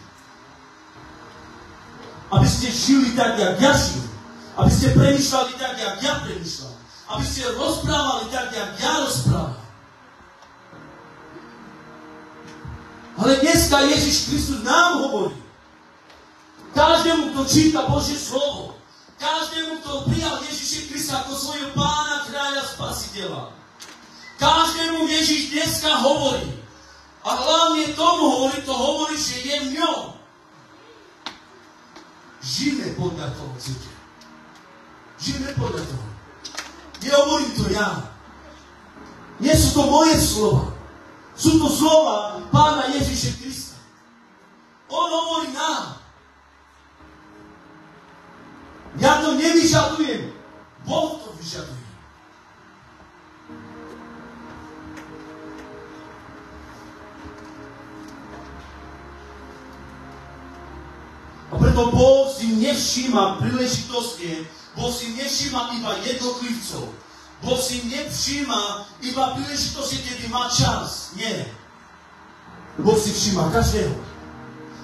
[SPEAKER 1] Aby ste žili tak, jak ja žijem. Aby ste premýšľali tak, jak ja premýšľam. Aby ste rozprávali tak, jak ja rozprávam. Ale dneska Ježiš Kristus nám hovorí. Každému, kto číta Božie slovo, každému, kto prijal Ježiša Krista ako svojho Pána, Kráľa, Spasiteľa, každému Ježiš dneska hovorí. A hlavne tomu hovorí, že je v ňom. Žijeme podľa toho, cíte. Žijeme podľa toho. Nehovorím to ja. Nie sú to moje slova. Sú to slova Pána Ježiša Krista. On hovorí nám. Ja to nevyžadujem. Boh to vyžaduje. A preto Boh si nevšíma príležitostne, Boh si nevšíma iba jednotlivcov. Boh si nevšíma iba príležitosti, kedy má čas. Nie. Boh si všíma každého.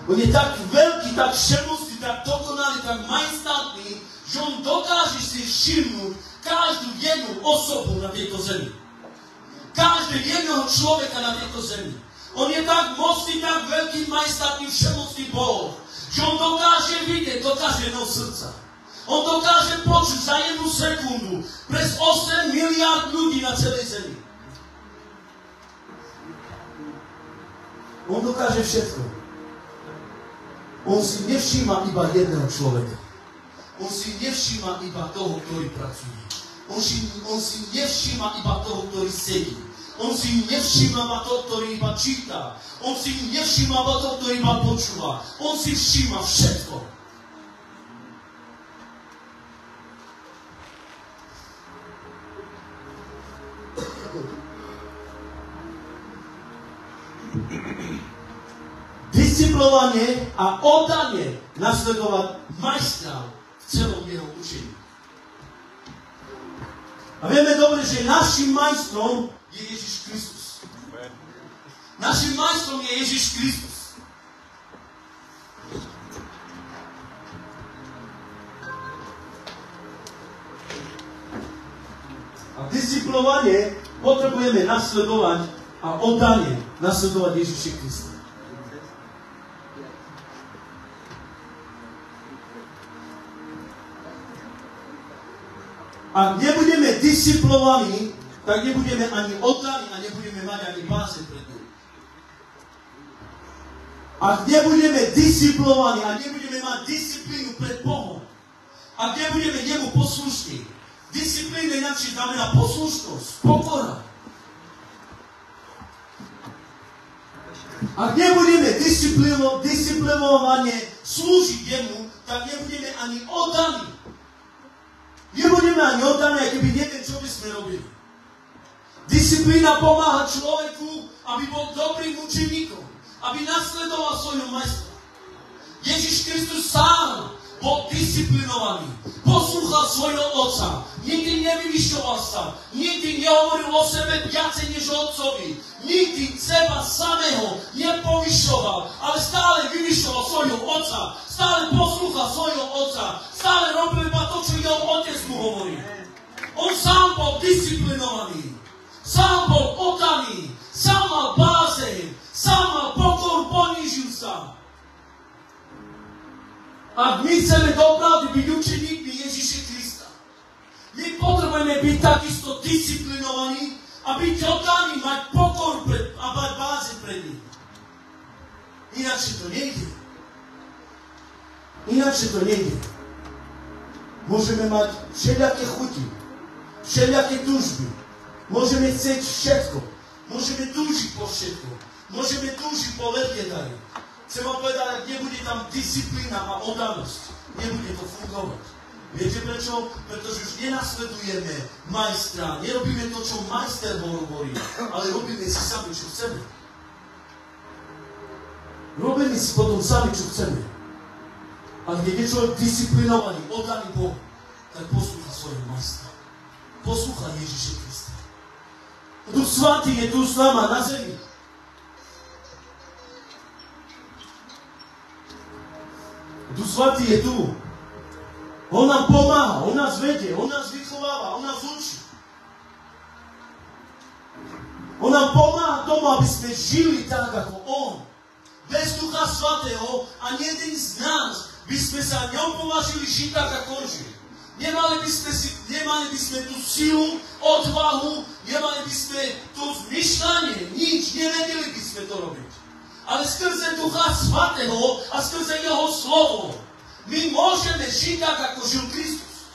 [SPEAKER 1] On je tak veľký, tak všemožný, tak dokonalý, tak majestátny, že on dokáže si všimnúť každú jednu osobu na tejto zemi. Každého jedného človeka na tejto zemi. On je tak mocný, tak veľký, majestátny, všemožný Boh, že on dokáže vidieť do každého srdca. On dokáže počuť za jednu sekundu pres 8 miliárd ľudí na celej zemi. On dokáže všetko. On si nevšíma iba jedného človeka. On si nevšíma iba toho, ktorý pracuje. On si nevšíma iba toho, ktorý sedí. On si nevšíma iba toho, ktorý iba číta. On si nevšíma iba toho, ktorý iba počúva. On si všíma všetko. Disciplinovanie a oddanie nasledovať majstra v celom jeho učení. A vieme dobre, že našim majstrom je Ježiš Kristus. Našim majstrom je Ježiš Kristus. A disciplinovanie potrebujeme nasledovať a oddanie nasledovať Ježiša Krista. Ak nebudeme disciplinovaní, tak nebudeme ani oddaní a nebudeme mať ani báze pred ním. Ak nebudeme disciplinovaní a nebudeme mať disciplínu pred Bohom, ak nebudeme jemu poslušní, disciplína ináč znamená poslušnosť, pokora. Ak nebudeme disciplinovaní slúžiť jemu, tak nebudeme ani oddaní. Nebudeme ani oddané, keby neviem, čo by sme robili. Disciplína pomáha človeku, aby bol dobrým učeníkom, aby nasledoval svojho majstra. Ježiš Kristus sám bol disciplinovaný, poslúchal svojho otca, nikdy nevyvyšoval sa, nikdy nehovoril o sebe viacej než o otcovi, nikdy seba samého nepovyšoval, ale stále vyvyšoval svojho otca, stále poslúchal svojho otca, stále robil iba to, čo jeho otec mu hovorí. On sám bol disciplinovaný, sám bol oddaný, sám mal bázeň, sám mal pokoru, ponížil sa. Ak my chceme doopravdy byť učeníkmi Ježiša Krista, my potrebujeme byť takisto disciplinovaní a byť oddaní, mať pokoru a mať bázeň pred ním. Inakšie to nejde. Inakšie to nejde. Môžeme mať všelijaké chuti, všelijaké túžby. Môžeme chcieť všetko. Môžeme túžiť po všetko. Môžeme túžiť po veľké dary. Chcem vám povedať, ak nebude tam disciplína a oddanosť, nebude to fungovať. Viete prečo? Pretože už nenasledujeme majstra. Nerobíme to, čo majster hovorí, ale robíme si sami, čo chceme. Robíme si potom sami, čo chceme. Ale keď je človek disciplinovaný, oddaný Bohu, tak poslúcha svojho majstra. Poslúcha Ježiša Krista. Duch Svatý je tu s náma na zemi. Duch Svatý je tu. On nám pomáha, on nás vedie, on nás vychováva, on nás učí. On nám pomáha tomu, aby sme žili tak, ako on. Bez Ducha Svatého ani jeden z nás by sme sa neopovažili žiť tak, ako on žil. Nemali by sme tú silu, odvahu, nemali by sme to zmyšľanie, nič, nevedeli by sme to robiť. Ale skrze Ducha Svatého a skrze Jeho slovo my môžeme žiť tak, ako žil Kristus.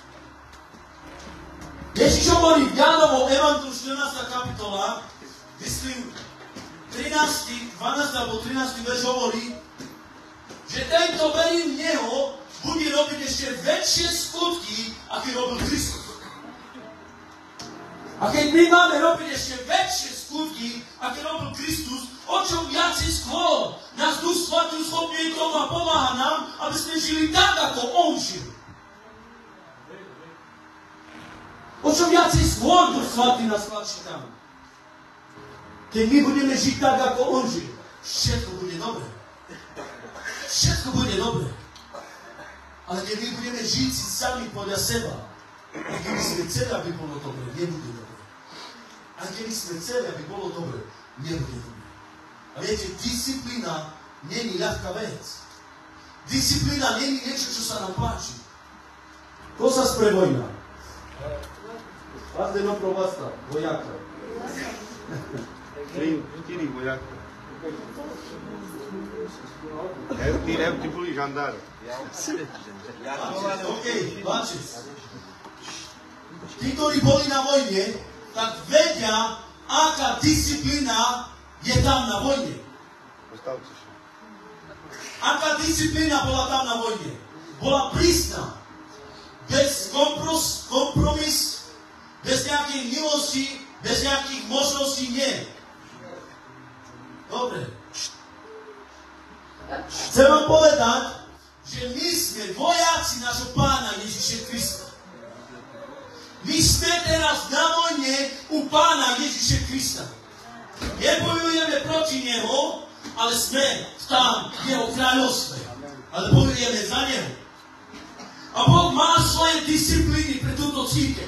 [SPEAKER 1] Ježiš hovorí v Jánovom Evangeliu 14. kapitola, myslím, 12. alebo 13. verš hovorí, že tento verí v Neho bude robiť ešte väčšie skutky, aké robil Kristus. A keď my máme robiť ešte väčšie skutky, aké robil Kristus, o čo viacej skôr nás Duch Svatý schopňuje tomu a pomáha nám, aby sme žili tak, ako on žil. O čo viacej skôr Duch Svatý nás tlačí tam. Keď my budeme žiť tak, ako on žil, všetko bude dobré. Všetko bude dobré. Ale keď my budeme žiť si sami podľa seba, a keby sme chceli, aby bolo dobré, nebude dobré. A keby sme chceli, aby bolo dobré, nebude dobré. A viete, disciplína nie je ľahká vec. Disciplína nie je niečo, čo sa nám páči. Cosa pre vojna? Vás de no probasta, vojaka.
[SPEAKER 2] 4 vojaka. Ti boli žandári.
[SPEAKER 1] OK, páči. Tí, ktorí boli na vojne, tak vedia, aká disciplína je tam na vojne. Aká disciplína bola tam na vojne? Bola prísna. Bez kompromis, bez nejakej milosti, bez nejakých možností nie. Dobre. Chcem vám povedať, že my sme vojaci nášho Pána Ježiša Krista. My sme teraz na vojne u Pána Ježiša Krista. Nebojujeme proti Neho, ale sme tam v Jeho kráľovstve. Ale bojujeme za Neho. A Boh má svoje disciplíny pre túto církev.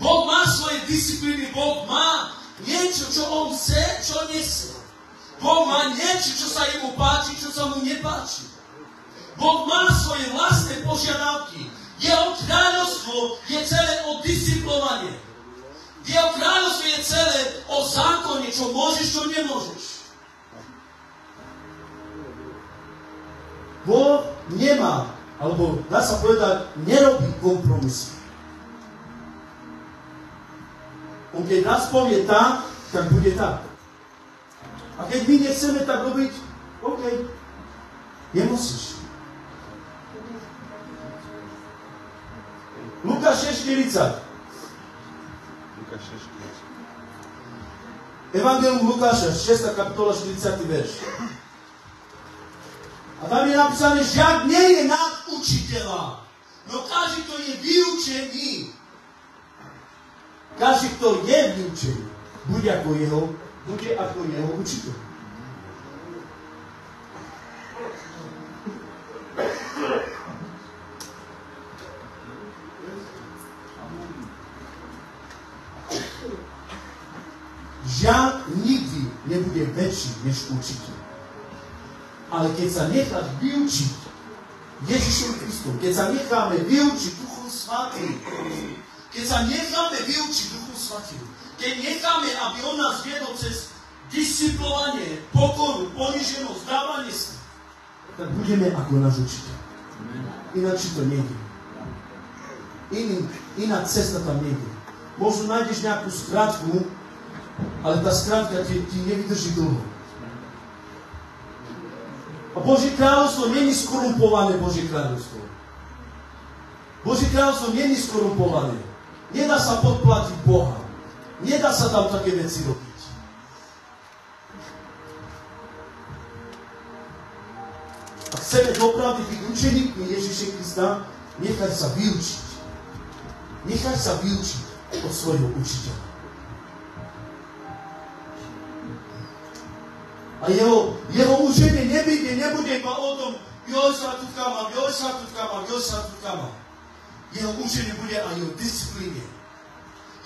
[SPEAKER 1] Boh má svoje disciplíny, Boh má niečo, čo On chce, čo nechce. Boh má niečo, čo sa Jemu páči, čo sa Mu nepáči. Boh má svoje vlastné požiadavky. Jeho kráľovstvo je celé o disciplovanie. Jeho kráľovstvo je celé o zákone, čo môžeš, čo nemôžeš. Boh nemá, alebo dá sa povedať, nerobí kompromisy. On keď nás povie tak bude tak. A keď my nechceme tak robiť, OK, nemusíš. Lukáš 6:40. Evangelium Lukáša, 6. kapitola, 40. verš. A tam je napísané, žiak nie je nad učiteľa, no každý, kto je vyučený, každý, kto je vyučený, bude ako jeho učiteľ. Žiaľ nikdy nebude väčší než učiteľ. Ale keď sa necháš vyučiť Ježišom Kristom, keď sa necháme vyučiť Duchom Svatým, keď necháme, aby On nás viedol cez disciplovanie, pokoru, poniženosť, dávanie sa, tak budeme ako náš učiteľ. Ináč to nejde. Iná cesta tam nejde. Možno nájdeš nejakú skratku, ale tá skratka ti nevydrží dlho. A Božie kráľovstvo nie je skorumpované Božie kráľovstvo. Božie kráľovstvo nie je skorumpované. Nedá sa podplatiť Boha. Nedá sa tam také veci robiť. A chceme dopravdy byť učeníkmi Ježiša Krista, nechať sa vyučiť. Nechať sa vyučiť od svojho učiteľa. A jeho učenie nebude iba o tom, joj sa tu kamám. Jeho učenie bude aj o disciplíne.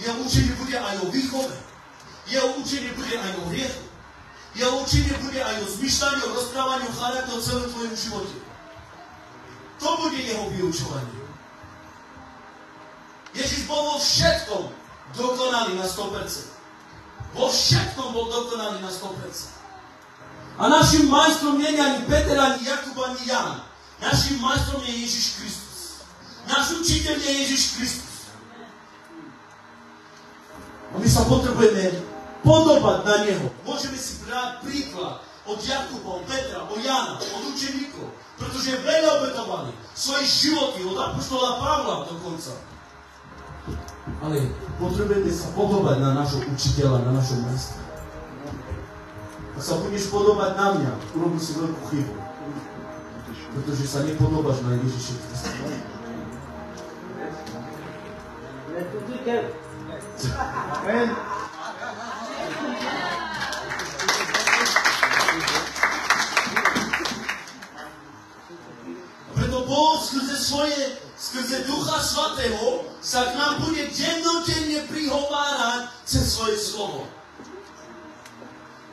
[SPEAKER 1] Jeho učenie bude aj o výchove. Jeho učenie bude aj o hriechu. Jeho učenie bude aj o zmyšľaní, o rozprávaní, o charakteru o celom tvojom živote. To bude jeho vyučovanie. Ježiš bol vo všetkom dokonalý na 100%. Vo všetkom bol dokonalý na 100%. A našim majstrom nie je ani Peter, ani Jakub, ani Ján. Našim majstrom je Ježiš Kristus. Náš učiteľ je Ježiš Kristus. A my sa potrebujeme podobať na Neho. Môžeme si brať príklad od Jakuba, od Petra, od Jána, od učeníkov. Pretože veľa obetovali svoje životy, od apoštola Pavla dokonca. Ale potrebujeme sa podobať na našho učiteľa, na našho majstra. Ak sa budeš podobať na mňa, urobil si veľkú chybu. Pretože sa nepodobáš na Ježiša Krista. Preto Boh skrze Ducha Svatého sa k nám bude dennodenne prihovárať cez svoje slovo.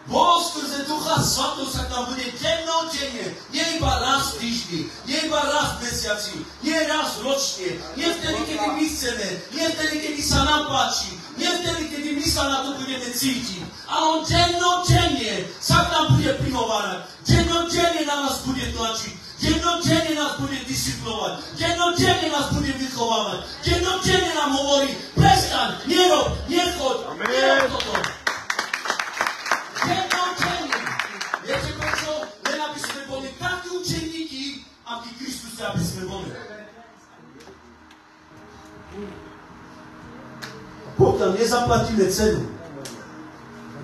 [SPEAKER 1] Boh skrze Ducha Svatého sa k nám bude dennodenne, nie iba raz v týždni, nie iba raz v mesiaci, nie raz ročne, nie vtedy, kedy my chceme, nie vtedy, kedy sa nám páči, nie vtedy, kedy my sa na to budeme cítiť. Ale on dennodenne sa k nám bude prihovárať, dennodenne na nás bude tlačiť, dennodenne nás bude disciplinovať, dennodenne nás bude vychovávať, dennodenne nám hovorí, prestaň, nerob, nechoď, nerob toto. Dennodenne. Viete prečo? Len aby sme boli takí učeníky, akí Kristus, aby sme boli. Pokiaľ nezaplatíme cenu,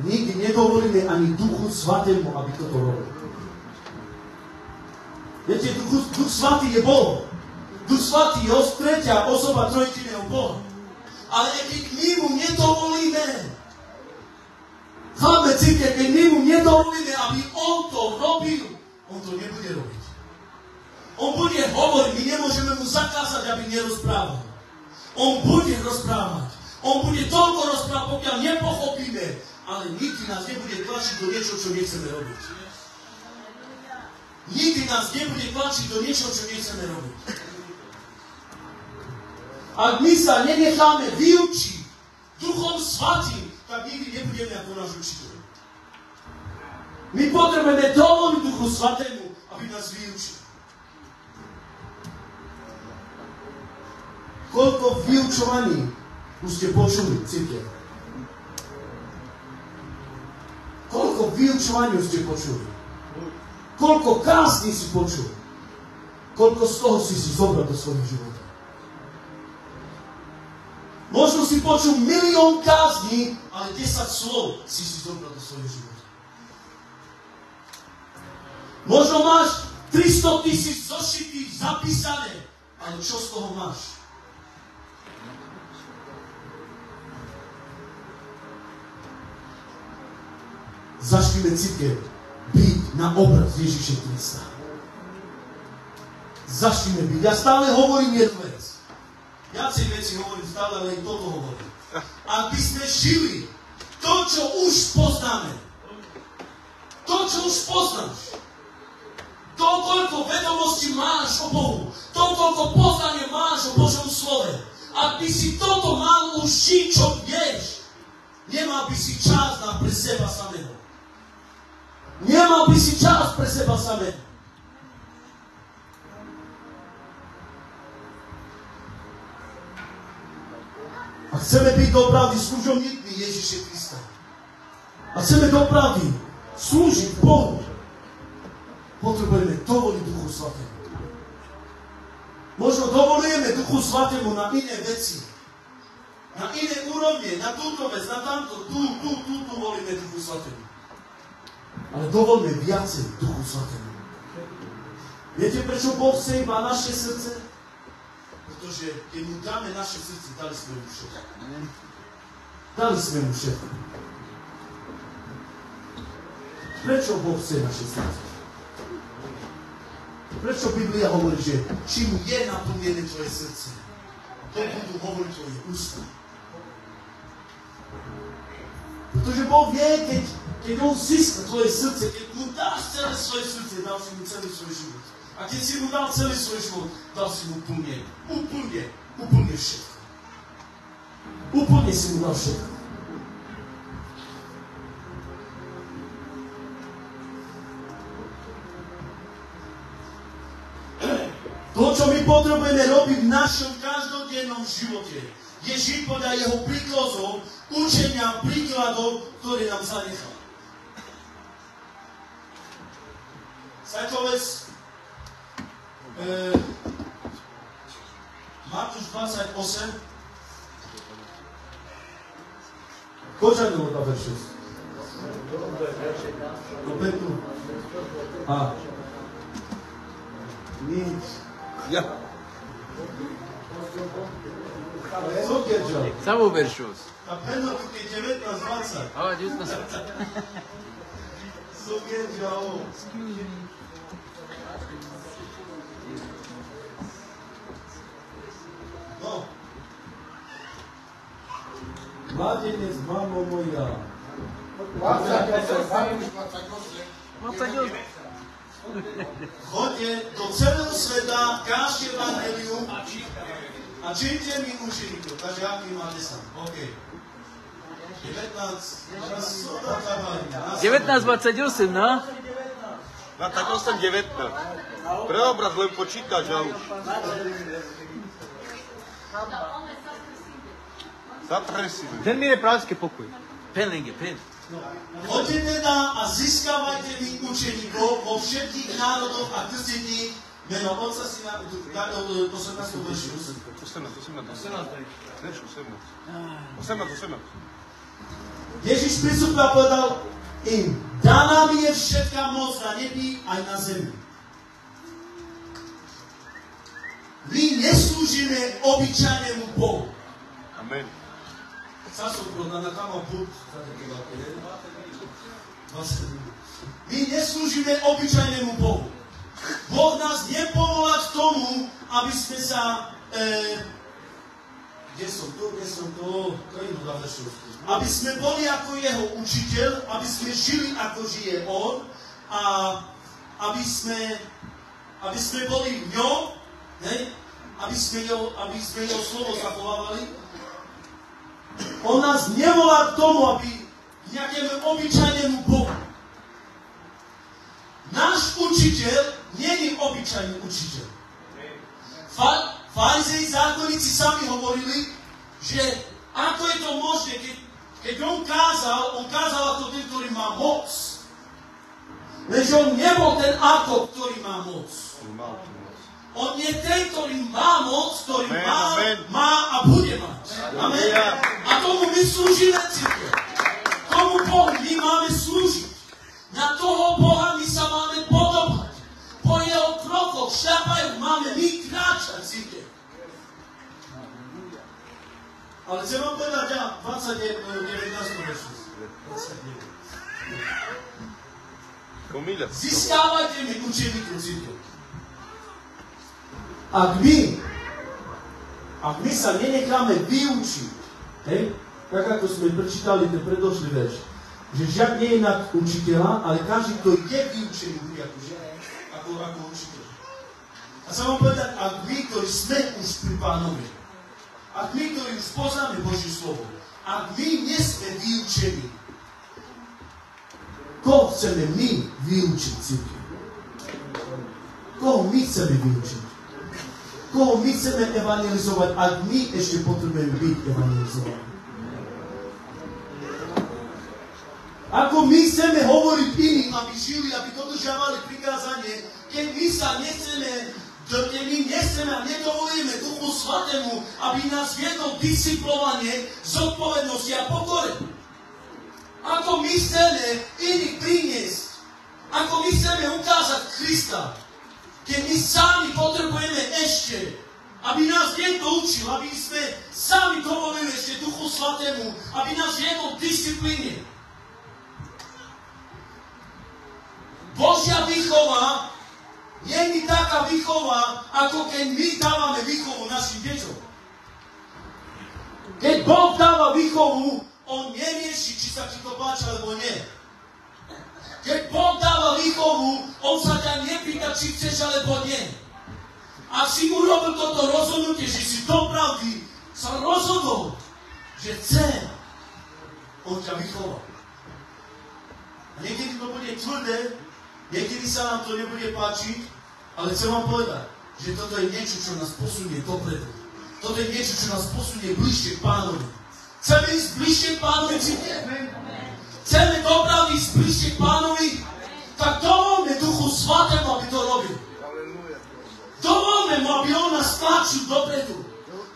[SPEAKER 1] nikdy nedovolíme ani Duchu Svatému, aby toto robil. Viete, Duch Svatý je Boh. Duch Svatý je tretia osoba trojjediného Boha. Ale keď my mu nedovolíme, chápeme, církev, keď my mu nedovolíme, aby on to robil, on to nebude robiť. On bude hovoriť, my nemôžeme mu zakázať, aby nerozprával. On bude rozprávať. On bude toľko rozprávať, pokiaľ nepochopíme, ale nikdy nás nebude tlačiť do niečo, čo nechceme robiť. Nikdy nás nebude tlačiť do niečo, čo nechceme robiť. Ak my sa nenecháme vyučiť Duchom Svatým, tak nikdy nebudeme ako náš učiteľ. My potrebujeme dovoliť Duchu Svatému, aby nás vyučil. Koľko vyučovaní už ste počuli, církev? Koľko vyučovaní už ste počuli? Koľko kázní si počul? Koľko z toho si zobral do svojho života? Možno si počul 1 000 000 kázní, ale 10 slov si zobral do svojho života. Možno máš 300 000 zošitých zapísané, ale čo z toho máš? Začnime církev byť na obraz Ježiša Krista. Začnime byť. Ja stále hovorím jednu vec. Viacej veci hovorím stále, ale aj toto hovorím. Aby sme žili to, čo už poznáme. To, čo už poznáš. To, koľko vedomostí máš o Bohu. To, koľko poznanie máš o Božom slove. Ak by si toto mal už žiť, čo vieš, nemal by si čas na pre seba samého. Nemal by si čas pre seba samé. A chceme byť doopravdy služobníkmi Ježiša Krista. A chceme doopravdy slúžiť Bohu. Potrebujeme dovoliť Duchu Svätému. Možno dovolujeme Duchu Svätému na iné veci. Na iné úrovne, na túto vec, na tamto, tu volíme Duchu Svätému. Ale dovolme viacej Duchu Svätému. Viete, prečo Boh chce iba naše srdce? Pretože keď mu dáme naše srdce, dali sme mu všetko. Dali sme mu všetko. Prečo Boh chce naše srdce? Prečo Biblia hovorí, že čím je naplnené tvoje srdce, to budú hovoriť tvoje ústa. Pretože Boh vie, keď on získa tvoje srdce, keď mu dáš celé svoje srdce, dal si mu celý svoj život. A keď si mu dal celý svoj život, dal si mu úplne všetko. Úplne si mu dal všetko. To, čo my potrebujeme robiť v našom každodennom živote, je žiť podľa jeho príkazov, učenia, príkladov, ktoré nám zanechal. Sajtovec Matúš 28. Poďme do veršu. Do Petru. A. Nič. Ja. Co kiedział?
[SPEAKER 3] Samou veršus.
[SPEAKER 1] Na pewno tu je 19:20.
[SPEAKER 3] A, 19:20.
[SPEAKER 1] Co kiedział? No. Mladeniec, mamo moja.
[SPEAKER 3] 28.
[SPEAKER 1] Chodźcie do celého sveta, kážte evangelium a činite mi učeníkov. Takže aký máte sám? OK.
[SPEAKER 3] 19:28, no?
[SPEAKER 2] No tak 8:19. Preobraz len počítač a už. Zapresíme.
[SPEAKER 4] Den mi je prázdky pokoj.
[SPEAKER 3] Pen, Linge, pen.
[SPEAKER 1] Chodte teda a získavajte mi učeníkov vo všetkých národoch a krstení meno Otca, Syna, to 18. veršu.
[SPEAKER 2] 18.
[SPEAKER 1] Ježiš pristúpil a povedal im, daná mi je všetká moc na nebi aj na zemi. My neslúžime obyčajnému Bohu.
[SPEAKER 2] Amen.
[SPEAKER 1] My neslúžime obyčajnému Bohu. Boh nás nepovolal k tomu, aby sme sa... Kde som to? Aby sme boli ako jeho učiteľ, aby sme žili ako žije on a aby sme boli v ňom, aby sme jeho slovo zachovávali. On nás nevolá k tomu, aby k nejakému obyčajnému Bohu. Náš učiteľ nie je obyčajný učiteľ. Farizei, zákonníci sami hovorili, že ako je to možné, keď on kázal ako ten, ktorý má moc. Lenže on nebol ten ako, ktorý má moc. On je ten, ktorý má moc, ktorý má a bude mať. Amen. A tomu my slúžime, církev. Tomu Bohu my máme slúžiť. Na toho Boha my sa máme podobať. Po jeho krokoch, šľapajú, máme my kráčať, církev. Ale chcem vám povedať, ja 19. veršu. 29. Získávajte mi učeníkov, církev. Ak my sa nenecháme vyučiť, tak ako sme prečítali ten predošlý verš, že žiak nie je nad učiteľa, ale každý, kto je vyučený, bude ako učiteľ. A sa vám povedať, ak my, ktorí sme už pri Pánovi, ak my, ktorí už poznáme Božie slovo, ak my nie sme vyučení, Koho chceme my vyučiť cirkev? Koho my chceme vyučiť? Koho my chceme evangelizovať, ak my ešte potrebujeme byť evangelizovaní? Ako my chceme hovoriť iným, aby žili, aby dodržiavali prikázanie, keď my sa nechceme, keď my nechceme a nedovolíme Duchu Svätému, aby nás viedol disciplovanie, zodpovednosti a pokore. Ako my chceme iných priniesť, ako my chceme ukázať Krista, keď my sami potrebujeme ešte, aby nás niekto učil, aby sme sami dovolili ešte Duchu Svätému, aby nás viedol disciplíne. Božia výchova nie je taká výchova, ako keď my dávame výchovu našim deťom. Keď Boh dáva výchovu, on nerieši, či sa ti to páči, alebo nie. Keď Boh dáva výchovu, on sa ťa nepýta, či chceš, alebo nie. Ak si urobil toto rozhodnutie, že si dopravdy sa rozhodol, že chce, on ťa vychová. A niekedy to bude tvrdé, niekedy sa nám to nebude páčiť, ale chcem vám povedať, že toto je niečo, čo nás posunie dopredu. Toto je niečo, čo nás posunie bližšie k Pánovi. Chceme ísť bližšie k Pánovi, chceme dopravdy ísť bližšie k Pánovi, tak dovolme Duchu Svätému, aby to robil. Dovolme mu, aby on nás tlačil dopredu.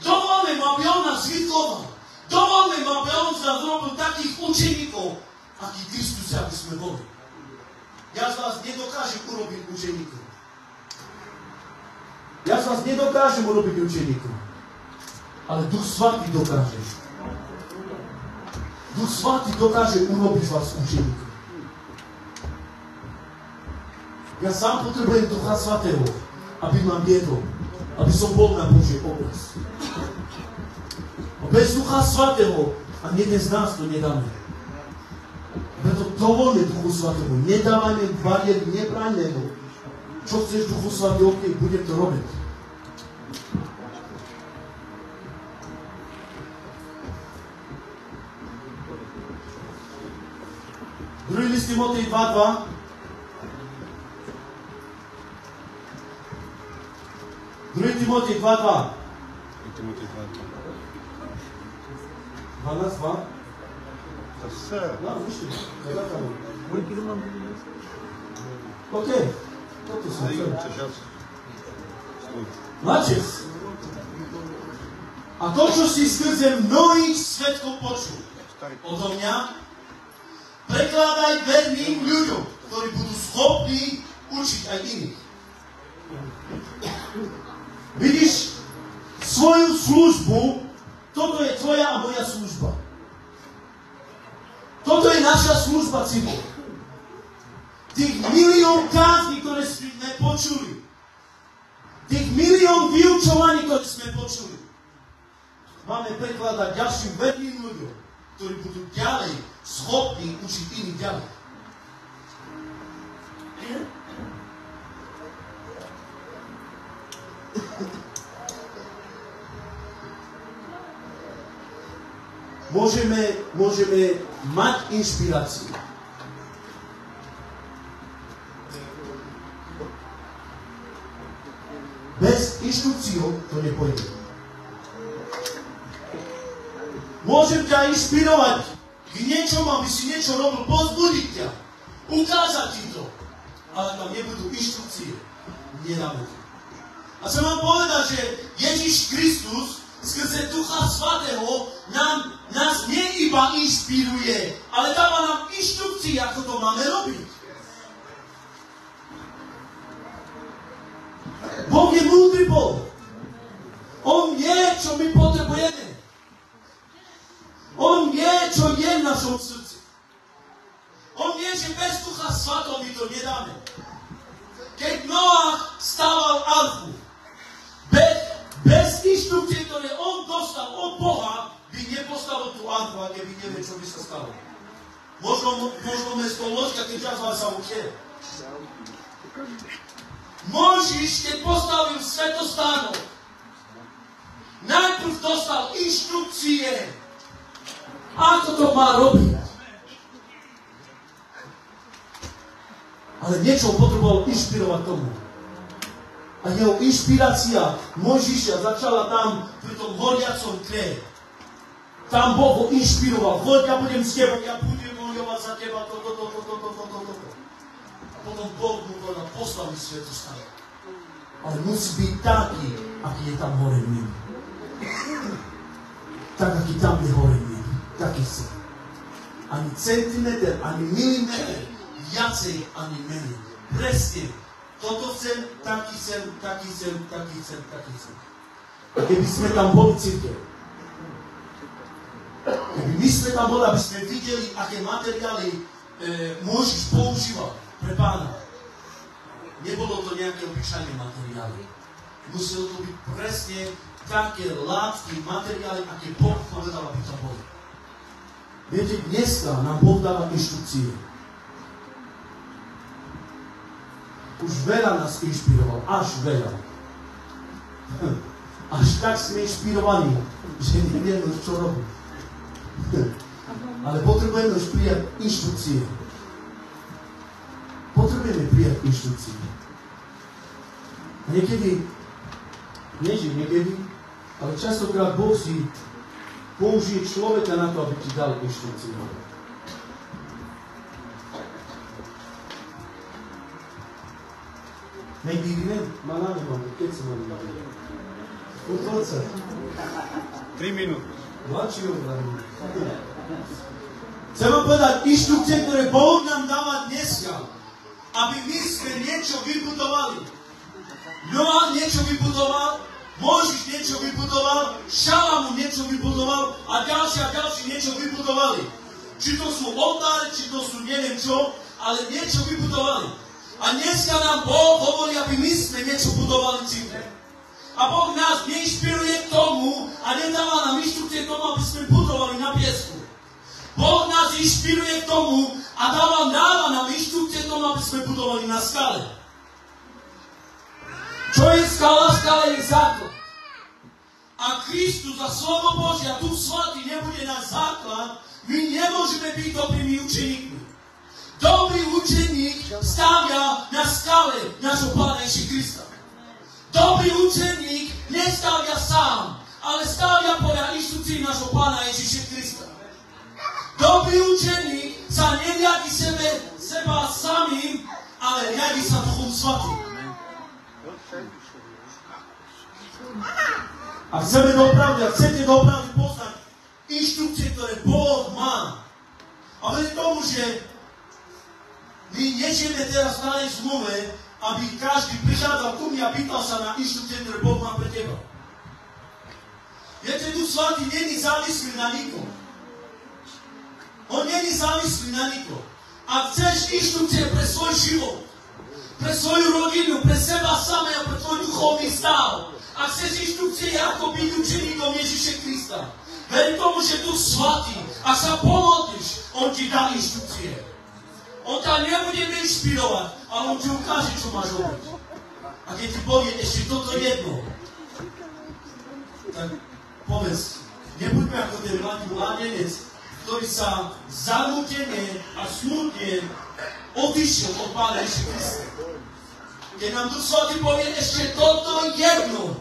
[SPEAKER 1] Dovolme mu, aby on nás vychoval. Dovolme mu, aby on z nás robil takých učeníkov, aký Kristus, aby sme boli. Ja z vás nedokážem urobiť učeníkov. Ja z vás nedokážem urobiť učeníkov. Ale Duch Svätý dokáže. Duch Svätý dokáže urobiť z vás učeníkov. Ja sám potrebujem Ducha Svätého, aby ma viedol, aby som bol na Boží obraz. A bez Ducha Svätého a jeden z nás to nedáme. Preto dovolme Duchu Svätému, nedávajme bariéry, nebráňme ho. Čo chceš, Duchu Svätý, ok, budem to robiť. Druhý list Timotej 2:2. Druhý Timotej 2:2. 12:2.
[SPEAKER 2] Zase.
[SPEAKER 1] No, vyšli. OK. Toto som chcel. Mladšec. A to, čo si skrze mnohých svedkov počul odo mňa, prekladaj verným ľuďom, ktorí budú schopní učiť aj iných. Vidíš svoju službu, toto je tvoja a moja služba. Toto je naša služba, cirkev. Tých milión kázní, ktoré sme počuli, tých milión vyučovaní, ktoré sme počuli, máme prekladať ďalším verným ľuďom, ktorí budú ďalej schopní učiť iných ďalej. Môžeme mať inšpiráciu. Bez inštrukcií to nepôjde. Môžem ťa inšpirovať k niečomu, aby si niečo robil, pozbudiť ťa, ukázať ti to, ale tam nebudú inštrukcie. Nedáme to. A chcem vám povedať, že Ježiš Kristus skrze Ducha Svätého nás nie iba inšpiruje, ale dáva nám inštrukcie, ako to máme robiť. Boh je múdry Boh. On vie, čo my potrebujeme. On vie, čo je v našom srdci. On vie, že bez Ducha Svätého my to nedáme. Keď Noach stával archu, bez inštrukcie, ktoré on dostal od Boha, by nepostavil tú archu, a keby nevie, čo by sa stalo. Možno mesto loďka, keď čas vás sa učiel. Mojžiš, keď postavil svetostánok, najprv dostal inštrukcie, ako to má robiť. Ale niečo potreboval inšpirovať tomu. A jeho inšpirácia Mojžiša začala tam pri tom horiacom kre. Tam Boh ho inšpiroval. Choď, ja budem s tebou, ja budem bojovať za teba, toto. A potom Boh mu povedal, postav mi svetu stanu. Ale musí byť taký, aký je tam hore v nebi. Tak, aký tam je hore v nebi. Taký som. Ani centimeter, ani milimeter, viacej, ani menej. Presne. Toto chcem, taký chcem. A keby sme tam boli cirkev, keby my sme tam boli, aby sme videli, aké materiály Mojžiš používal pre Pána. Nebolo to nejaké obyčajné materiály. Muselo to byť presne také látky, materiály, aké Boh povedal, aby to boli. Viete, dneska nám Boh dáva inštrukcie. Už veľa nás inšpiroval, až veľa. Až tak sme inšpirovaní, že nevieme už čo robiť. Ale potrebujeme už prijať inštrukcie. Potrebujeme prijať inštrukcie. A niekedy, ale častokrát Boh si použije človeka na to, aby ti dal inštrukcie. Maybe even, malami máme, keď sa máme nabili. Utroca.
[SPEAKER 2] 3 minúty.
[SPEAKER 1] Mladší obrany. Chcem vám povedať inštrukcie, ktoré Boh nám dáva dneska, aby my sme niečo vybudovali. Noah niečo vybudoval, Mojžiš niečo vybudoval, Šalamun niečo vybudoval a ďalší niečo vybudovali. Či to sú oltáre, či to sú neviem čo, ale niečo vybudovali. A dneska nám Boh hovorí, aby my sme niečo budovali cirkev. A Boh nás neinšpiruje k tomu a nedáva nám inštrukcie k tomu, aby sme budovali na piesku. Boh nás inšpiruje k tomu a dáva nám inštrukcie k tomu, aby sme budovali na skale. Čo je skala? Skala je základ. A Kristus a slovo Božie a Duch Svatý nebude náš základ, my nemôžeme byť dobrými učeníkmi. Dobrý učeník stavia na skale nášho Pána Ježiša Krista. Dobrý učeník nestavia sám, ale stavia podľa inštrukcií nášho Pána Ježiša Krista. Dobrý učeník sa neriadi seba samým, ale riadi sa Duchom Svatým. A chcete doopravdy poznať inštrukcie, ktoré Boh má. A vedľa tomu, že my nežijeme teraz v starej zmluve, aby každý prichádzal ku mne a pýtal sa na inštrukcie, ktoré Boh má pre teba. Viete, Duch Svatý není závislý na nikom. On není závislý na nikom. Ak chceš inštrukcie pre svoj život, pre svoju rodinu, pre seba samého, pre tvoj duchovný stav, ak chceš inštrukcie, ako byť učeníkom Ježiša Krista, veď tomu, že Duch Svatý, ak sa pomodlíš, on ti dá inštrukcie. On ťa nebude inšpirovať, ale on ti ukáže, čo máš robiť. A keď ti povie ešte toto jedno, tak povedz, nebuďme ako ten mladenec, ktorý sa zanútene a smutne odišiel od Pána Ježiša Krista. Keď nám Duch Svatý povie ešte toto jedno,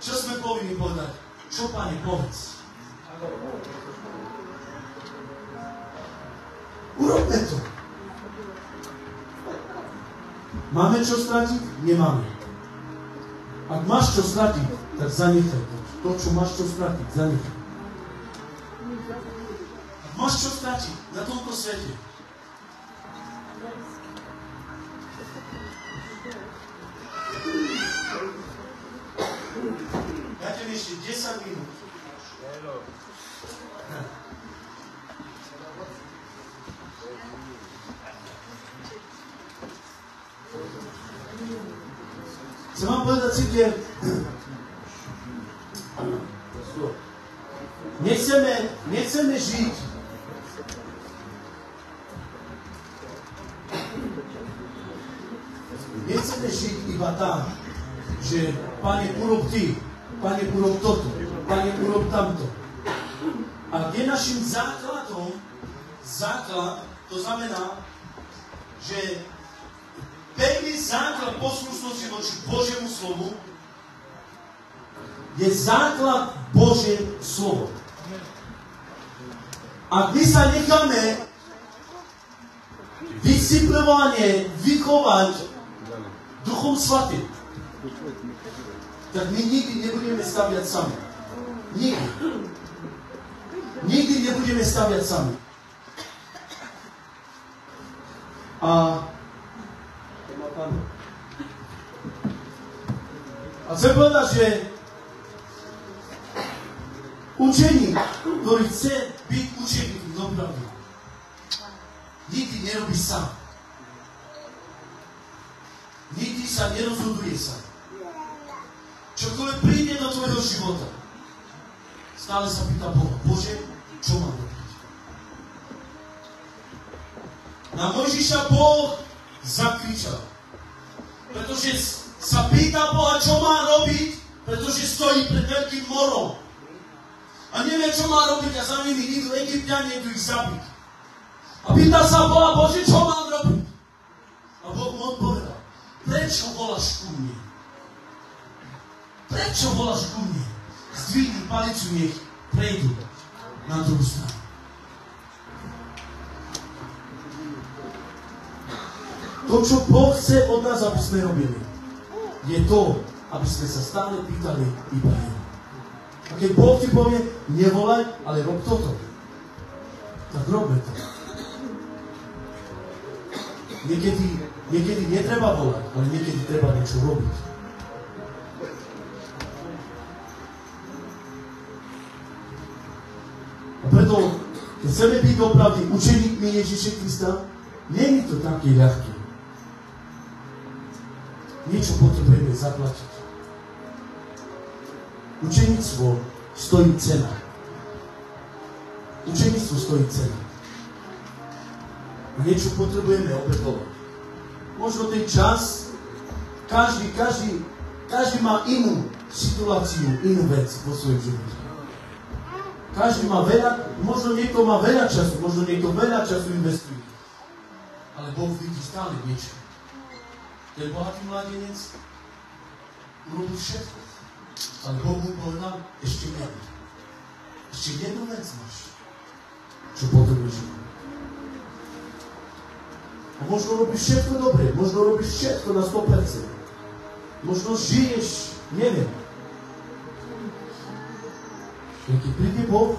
[SPEAKER 1] čo sme povinni povedať? Čo, Pane, povedz? Urobme to. Máme čo stratiť? Nemáme. Ak máš čo stratiť, tak zanechaj to. To, čo máš čo stratiť, zanechaj. Ak máš čo stratiť na tomto svete, dajte mi ešte 10 minút. Chcem vám povedať, cirkev, nechceme žiť iba tak, že Pane, urob ty, Pane, urob toto, Pane, urob tamto. A kde našim základom, základ, to znamená, že pevný základ poslušnosti voči Božiemu slovu je základ Božie slovo. Ak my sa necháme disciplinovane vychovať Duchom Svatým, tak my nikdy nebudeme staviať sami. Nikdy. Nikdy nebudeme staviať sami. A chcem povedať, že učeník, ktorý chce byť učeníkom dopravy, nikdy nerobí sám. Nikdy sa nerozhoduje sám. Čokoľvek príde do tvojho života, stále sa pýta Boha, Bože, čo mám robiť? Na Mojžiša Boh zakričal, pretože sa pýta Boha, čo má robiť, pretože stojí pred veľkým morom. A nevie, čo má robiť a za nimi idú Egypťania, idú ich zabiť. A pýta sa Boha, Bože, čo mám robiť? A Boh mu odpovedal, prečo voláš ku mne? Prečo voláš ku mne? Zdvihni palicu, nech prejdu na druhú stranu. To, čo Boh chce od nás, aby sme robili, je to, aby sme sa stále pýtali iba Jeho. A keď Boh ti povie, nevolaj, ale rob toto, tak robme to. Niekedy netreba volať, ale niekedy treba niečo robiť. A preto, keď chceme byť opravdu učeníkmi Ježiša Krista, nie je to také ľahké. Niečo potrebujeme zaplatiť. Učeníctvo stojí cena. Učeníctvo stojí cena. A niečo potrebujeme obetovať. Možno ten čas, každý má inú situáciu, inú vec vo svojom živote. Každý má veľa, možno niekto má veľa času, možno niekto veľa času investuje. Ale Boh vidí stále niečo. Ten bohatý mladenec urobil všetko. Ale Boh mu povedal, ešte jednu. Ešte jednu vec máš, čo potrebuješ. A možno robíš všetko dobre, možno robíš všetko na 100%. Možno žiješ, neviem. Keď príde Boh,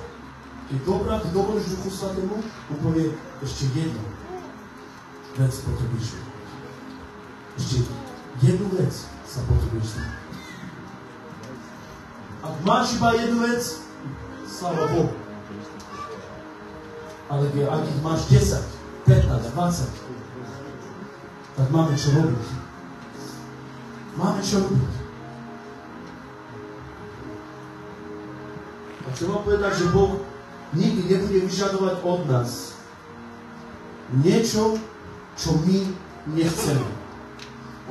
[SPEAKER 1] keď ty dovolíš Duchu Svatému, on povie, ešte jednu vec potrebuješ. Ešte jednu vec sa potrebuješ stať. Ak máš iba jednu vec, sláva Bohu. Ale ak ich máš 10, 15, 20, tak máme čo robiť. Máme čo robiť. A chcem vám povedať, že Boh nikdy nebude vyžadovať od nás niečo, čo my nechceme.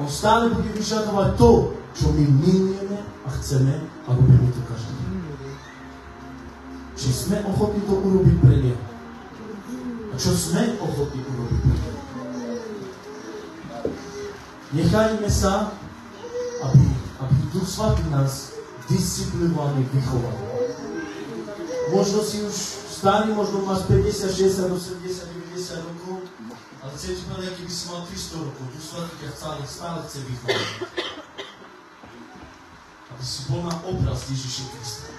[SPEAKER 1] On stále bude vyžadovať to, čo my milujeme a chceme, a robíme to každý deň. Či sme ochotní to urobiť pre Neho. A čo sme ochotní urobiť pre Neho. Nechajme sa, aby Duch Svatý nás disciplinovane vychoval. Možno si už starý, možno máš 50, 60, 80, 90 rokov, ale chcem ti povedať, keby si mal 300 rokov, Duch Svatý ťa stále chce vychovať. Aby si bol na obraz Ježiša Krista.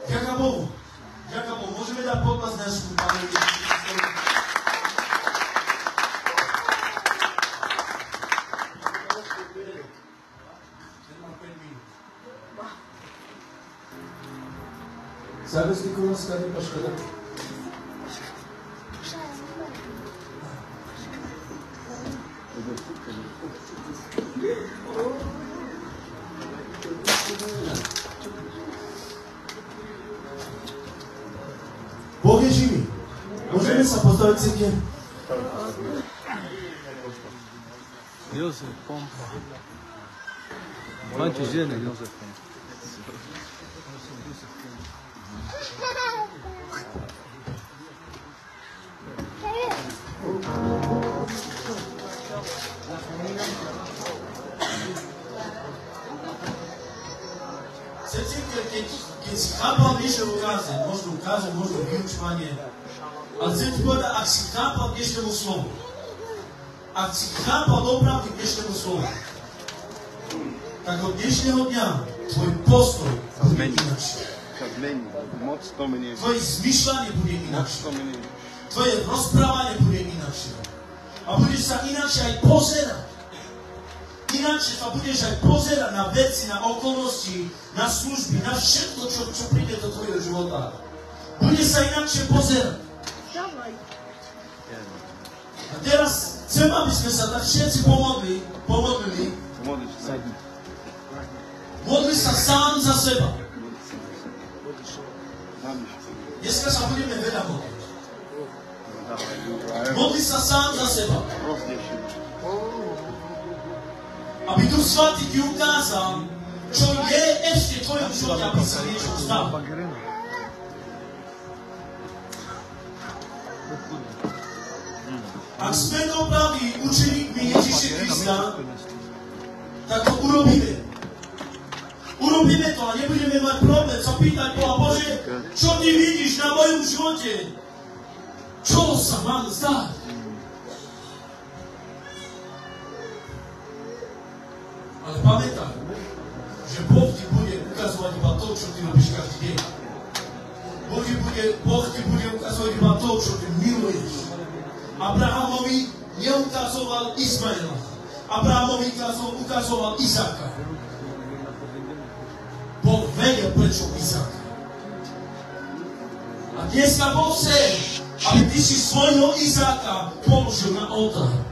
[SPEAKER 1] Ďaká Bohu. Môžeme dať podľaz nášmu Pánu Ježišu Kristovi. Záväzníku nás tady poškoda. Boh je živý. Môžeme sa postaviť si kde?
[SPEAKER 3] Jozef, pompa. Máte ženy, Jozef, pompa.
[SPEAKER 1] keď si chápal dnešnému káze, možno vyučovanie, ale chcem ti povedať, ak si chápal dnešnému slovu, ak si chápal dopravdy dnešnému slovu, tak od dnešného dňa tvoj postoj bude inakšie. Tvoje zmyšľanie bude inakšie. Tvoje rozprávanie bude inakšie. A budeš sa inakšie aj pozerať. Inakšie sa budeš aj pozerať na veci, na okolnosti, na služby, na všetko, čo príde do tvojho života. Budeš sa inakšie pozerať. A teraz chcem, aby sme sa tak všetci pomodlili. Modli sa sám za seba. Dneska sa budeme veľa modliť. Modli sa sám za seba. Aby Duch Svatý ti ukázal, čo je ešte v tvojom živote, aby sa niečo stalo. Ak sme dopravdy učeníkmi Ježiša Krista, tak to urobíme. Urobíme to a nebudeme mať problém sa pýtať Boha, Bože, čo ty vidíš na mojom živote? Čo sa mám zdať? Ale pamätaj, že Boh ti bude ukazovať iba to, čo ty robíš každý deň. Boh ti bude ukazovať iba to, čo ty miluješ. Abrahamovi neukazoval Izmaela. Abrahamovi ukazoval Izáka. Boh vedel, prečo Izáka. A dneska Boh chce, aby ty si svojho Izáka položil na oltár.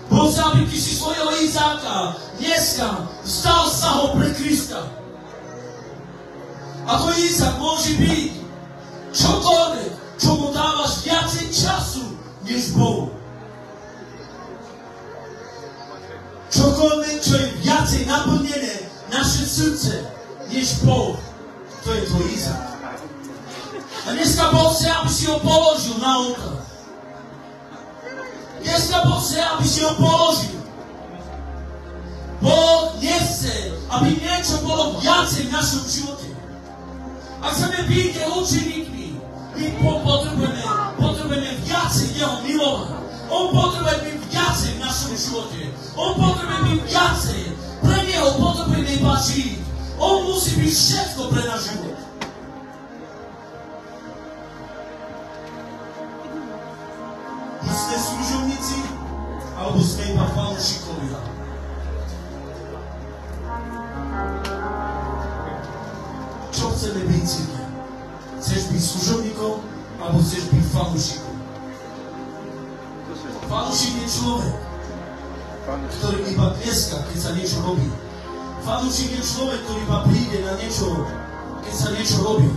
[SPEAKER 1] Boh chce, aby ty si svojho Izáka dneska vzdal sa ho pre Krista. A to Izák môže byť čokoľvek, čo mu dávaš viacej času, než Bohu. Čokoľvek, čo je viacej naplnené naše srdce, než Boh. To je tvoj Izák. A dneska Boh chce, aby si ho položil na oltár. Dneska Boh chce, aby si ho položil. Boh nechce, aby niečo bolo viacej v našom živote. Ak chceme byť učeníkmi, my potrebujeme viacej Jeho milovať. On potrebuje byť viacej v našom živote. On potrebuje byť viacej. Pre Neho potrebujeme iba žiť. On musí byť všetko pre náš život. My sme služobníci, alebo sme iba fanúšikovia. Čo chceme byť, církev? Chceš byť služobníkom, alebo chceš byť fanúšikom? Fanúšik je človek, ktorý iba tleska, keď sa niečo robí. Fanúšik je človek, ktorý iba príde na niečo, keď sa niečo robí.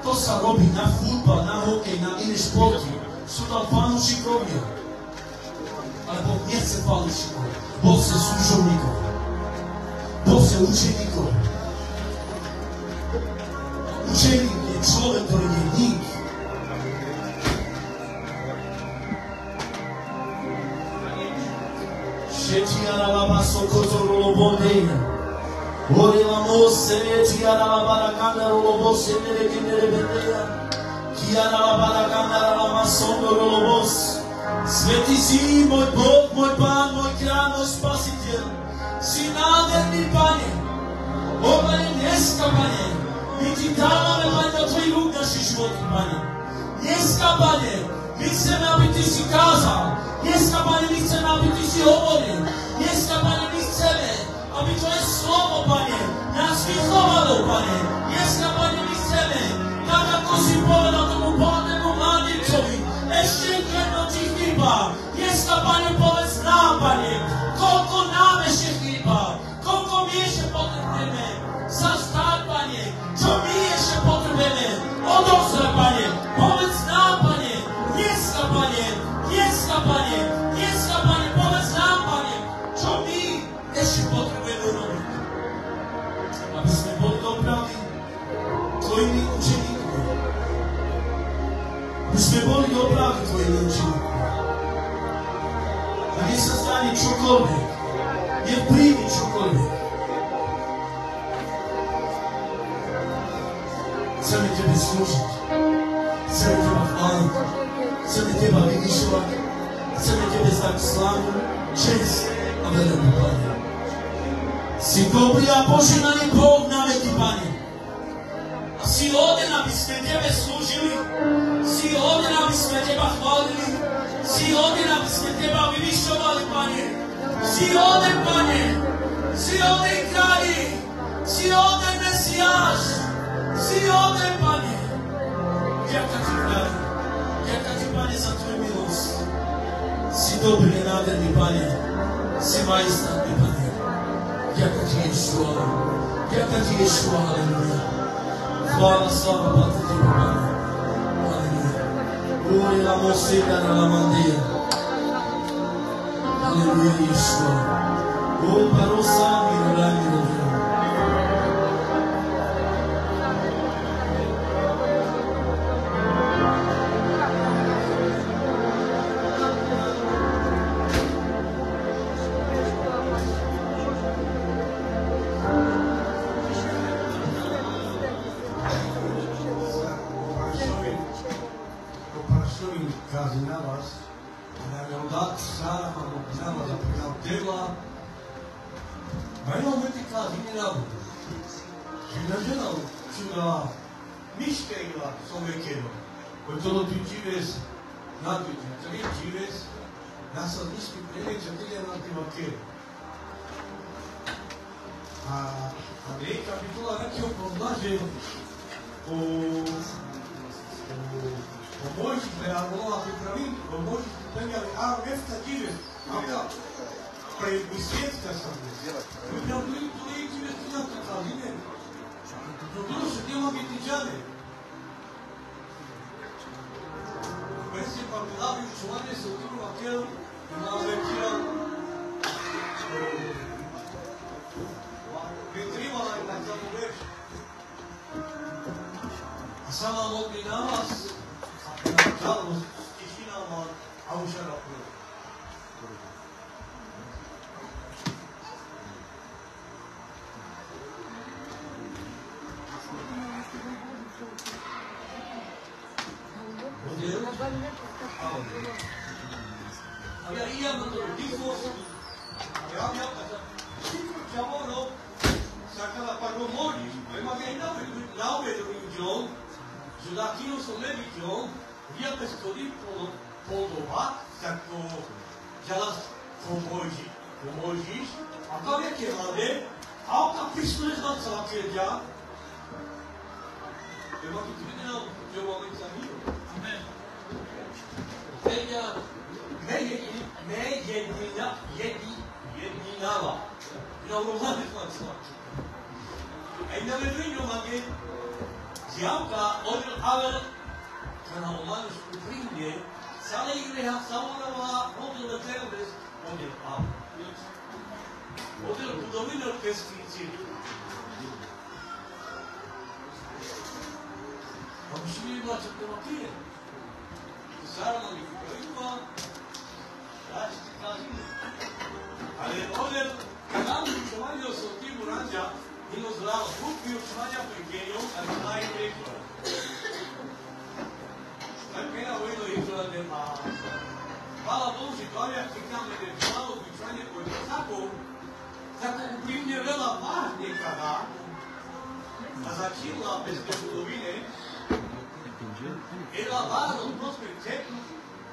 [SPEAKER 1] To sa robí na futbal, na hokej, na iné športy. Sú tam fanúšikovia. Ale Boh nechce fanúšikov. Boh chce služobníkov. Boh chce učeníkov. Učeník je človek, ktorý je nik. Šečiara laba sokoto rolobondeja. Orela mose, čiara laba rakanda rolobose, nerekendere bendeja. Kiara laba rakanda laba sondo rolobos. Svetý si, môj Boh, môj Pán, môj Kráľ, môj Spasiteľ. Si nádherný, Pane. O, Pane, dneska, Pane, my ti dávame, Pane, do tvojich rúk naše životy, Pane. Dneska, Pane, my chceme, aby ty si kázal. Dneska, Pane, my chceme, aby ty si hovoril. Dneska, Pane, my chceme, aby tvoje slovo, Pane, nás vychovalo, Pane. Dneska, Pane, my chceme, tak ako si povedal tomu bohatnému mladícovi, ešte jedno ti chýba. Dneska, Pane, povedz nám, Pane, koľko nám ešte chýba, koľko my ešte potrebujeme sa stáť, Pane, čo my ešte potrebujeme odovzdať, Pane. Povedz nám, Pane, dneska, Pane, dneska, Pane, dneska, Pane, povedz nám, Pane, čo my ešte potrebujeme robiť. Aby sme boli dopravy tvojimi učeníkmi. Aby sme boli dopravy tvojimi učeníkmi. A nech sa stane čokoľvek. Nech príjmi čokoľvek. Chceme Tebe slúžiť. Chceme Teba chváliť. Chceme Teba vyvyšovať. Chceme Tebe zdať slávu, čest a velemu, Pane. Si dobrý a požehnaný Boh na veky, Pane. A si hoden, aby sme Tebe slúžili. Si hoden, aby sme Teba chválili. Si hoden, aby sme Teba vyvyšovali, Pane. Si hoden, Pane. Si hoden, Králi. Si hoden, Mesiáš. Si hoden, Pane. Ďakujem Ti, Králi. Ďakujem Ti, Pane, za Tvoju milosť. Si dobrý a nádherný, Pane. Si majestátny, Pane. Ďakujem Ti, Ješua. Ďakujem Ti, Ješua. Halleluja. Chvála, sláva, patrí Tebe, Pane. Halleluja. Uri la mosega na la mandia. Halleluja, Ješua. O parosa mirala mirala.
[SPEAKER 4] Kazi na vas, da mi ho dato Sara, ma non pensavo da prenderla. Ma io non ti casi mi rado. Ci nađenal, ću da miškejla sovekero. Koji to ti žives, nadviđen, tri žives, ja sam niški preneća tilja na ti vakero. A reka bi tola rekao podlaže pomožite, a volala pripraviti, pomožite penjali, a nefta žive, a ja, svjetska sam ne. Ja toliko žive studenta kaline, bilo su tijelo biti džane. Vesi pa bilavi čuvanje se u timu vakelu, ima vekira, pritrivala je na tamo već. A sama mogli na vas, žalost, tišinama, a ušara prvo. Ja imam difos, ja sicuro lavoro, sacala paromoni, ma che non religion, giudacino sulle religion, via pescodi podova, sacco jalas pomožiš, a to je kevade, a ta pismeš na celakého. Je ma tu videl, že mám examínu. Amen. jedinala. Ainda me duinho mage. Siamka odil avel kana omanus kuprinde. Sale ireha samonava odil de terves odil avel. Odil kudomino pesticid. Musimy zobaczyć te motywy. Sarno mi wykończyła, dać ci kaziny. Ale one, kanału utrzymania osobnego randzia, mimo zlało grupy utrzymania pequeño, ale na im rekla. Najpierw wyjdą rekla de ma. Chwała Bogu, że tobie ficamy de zlało utrzymania pequeño, tako uprimnie wiele ważnie kada, a zaczęła bez bezudowiny, e lavaram os nossos preceitos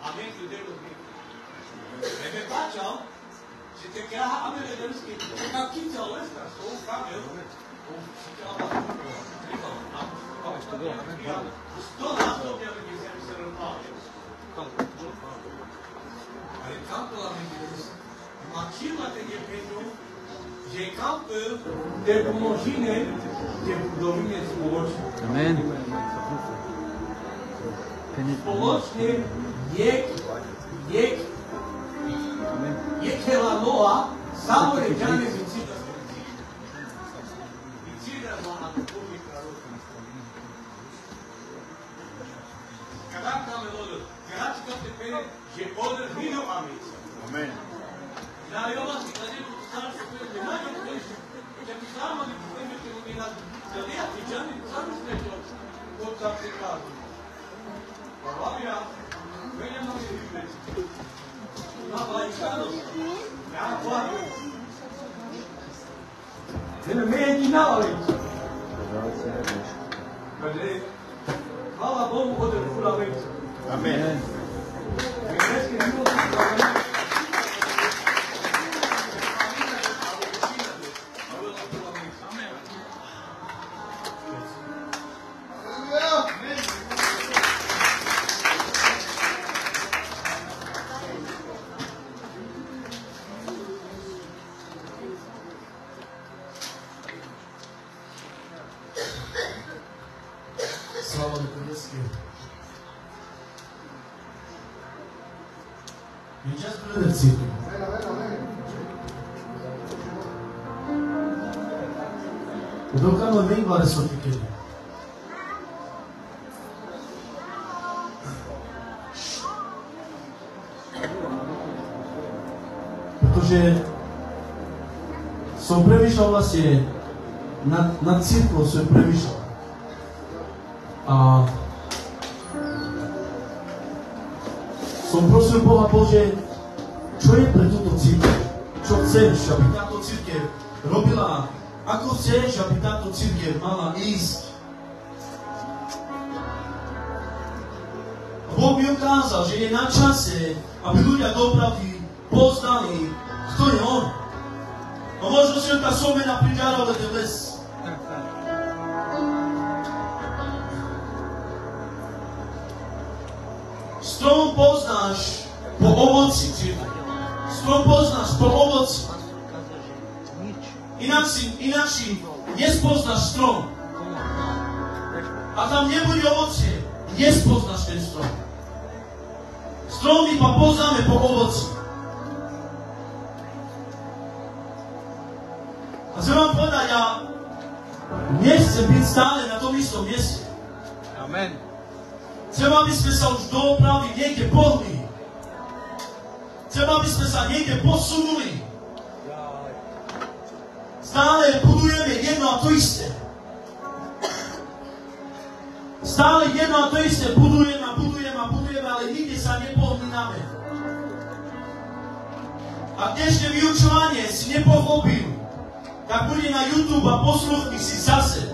[SPEAKER 4] a mente de Deus mesmo. É verdade, ó. Se tem que errar, a mente de Deus que fica 15 anos, ou o cabelo, ou fica lá para estou lá, estou vendo que sempre serão Paulo. Aí, campo lá, mente de Deus. Maquila tem que pedir, de campo, de pomogine, de domínio de pomogine.
[SPEAKER 3] Amen.
[SPEAKER 4] Społecznie jak helanoa samo redziane vicida ma anatomi karota. Kada kame lodo, kada te pene, že odr vino amica.
[SPEAKER 2] Amen.
[SPEAKER 4] Na jova si kada je kutsar se koje ne mađo koje, že pisama li kujem je te lumina, da ne atiđani, sami ste to. Otca prichádza. Hlavia, vedem na mňa vybeť. Na vlajka, ja hlavia. Ideme meniť na lavicu. Hvala Bohu, odem u lavicu.
[SPEAKER 2] Amen.
[SPEAKER 4] Nebeské životy znamená.
[SPEAKER 1] Sláva do Krásky. Je čas pre církev. Dokamo vengono sotto che Pretože som premýšľal vlastne nad církvou, som premýšľal. A som prosil Boha, Bože, čo je pre túto církev? Čo chceš, aby táto církev robila? Ako chceš, aby táto církev mala ísť? A Boh mi ukázal, že je na čase, aby ľudia doopravdy poznali, kto je On. A možno si tá somena priďarovala ten les. Strom poznáš po ovoci, církev. Strom poznáš po ovoci. Inak si nespoznáš strom. A tam nebude ovocie, nespoznáš ten strom. Strom iba poznáme po ovoci. A chcem vám povedať, ja nechcem byť stále na tom istom mieste.
[SPEAKER 3] Amen.
[SPEAKER 1] Chcem, aby sme sa už doopravdy niekde pohli. Chcem, aby sme sa niekde posunuli. Stále budujeme jedno a to isté. Stále jedno a to isté budujeme, ale nikde sa nepohľadáme. A dnešné vyučovanie si nepochopil, tak bude na YouTube a posluchni si zase.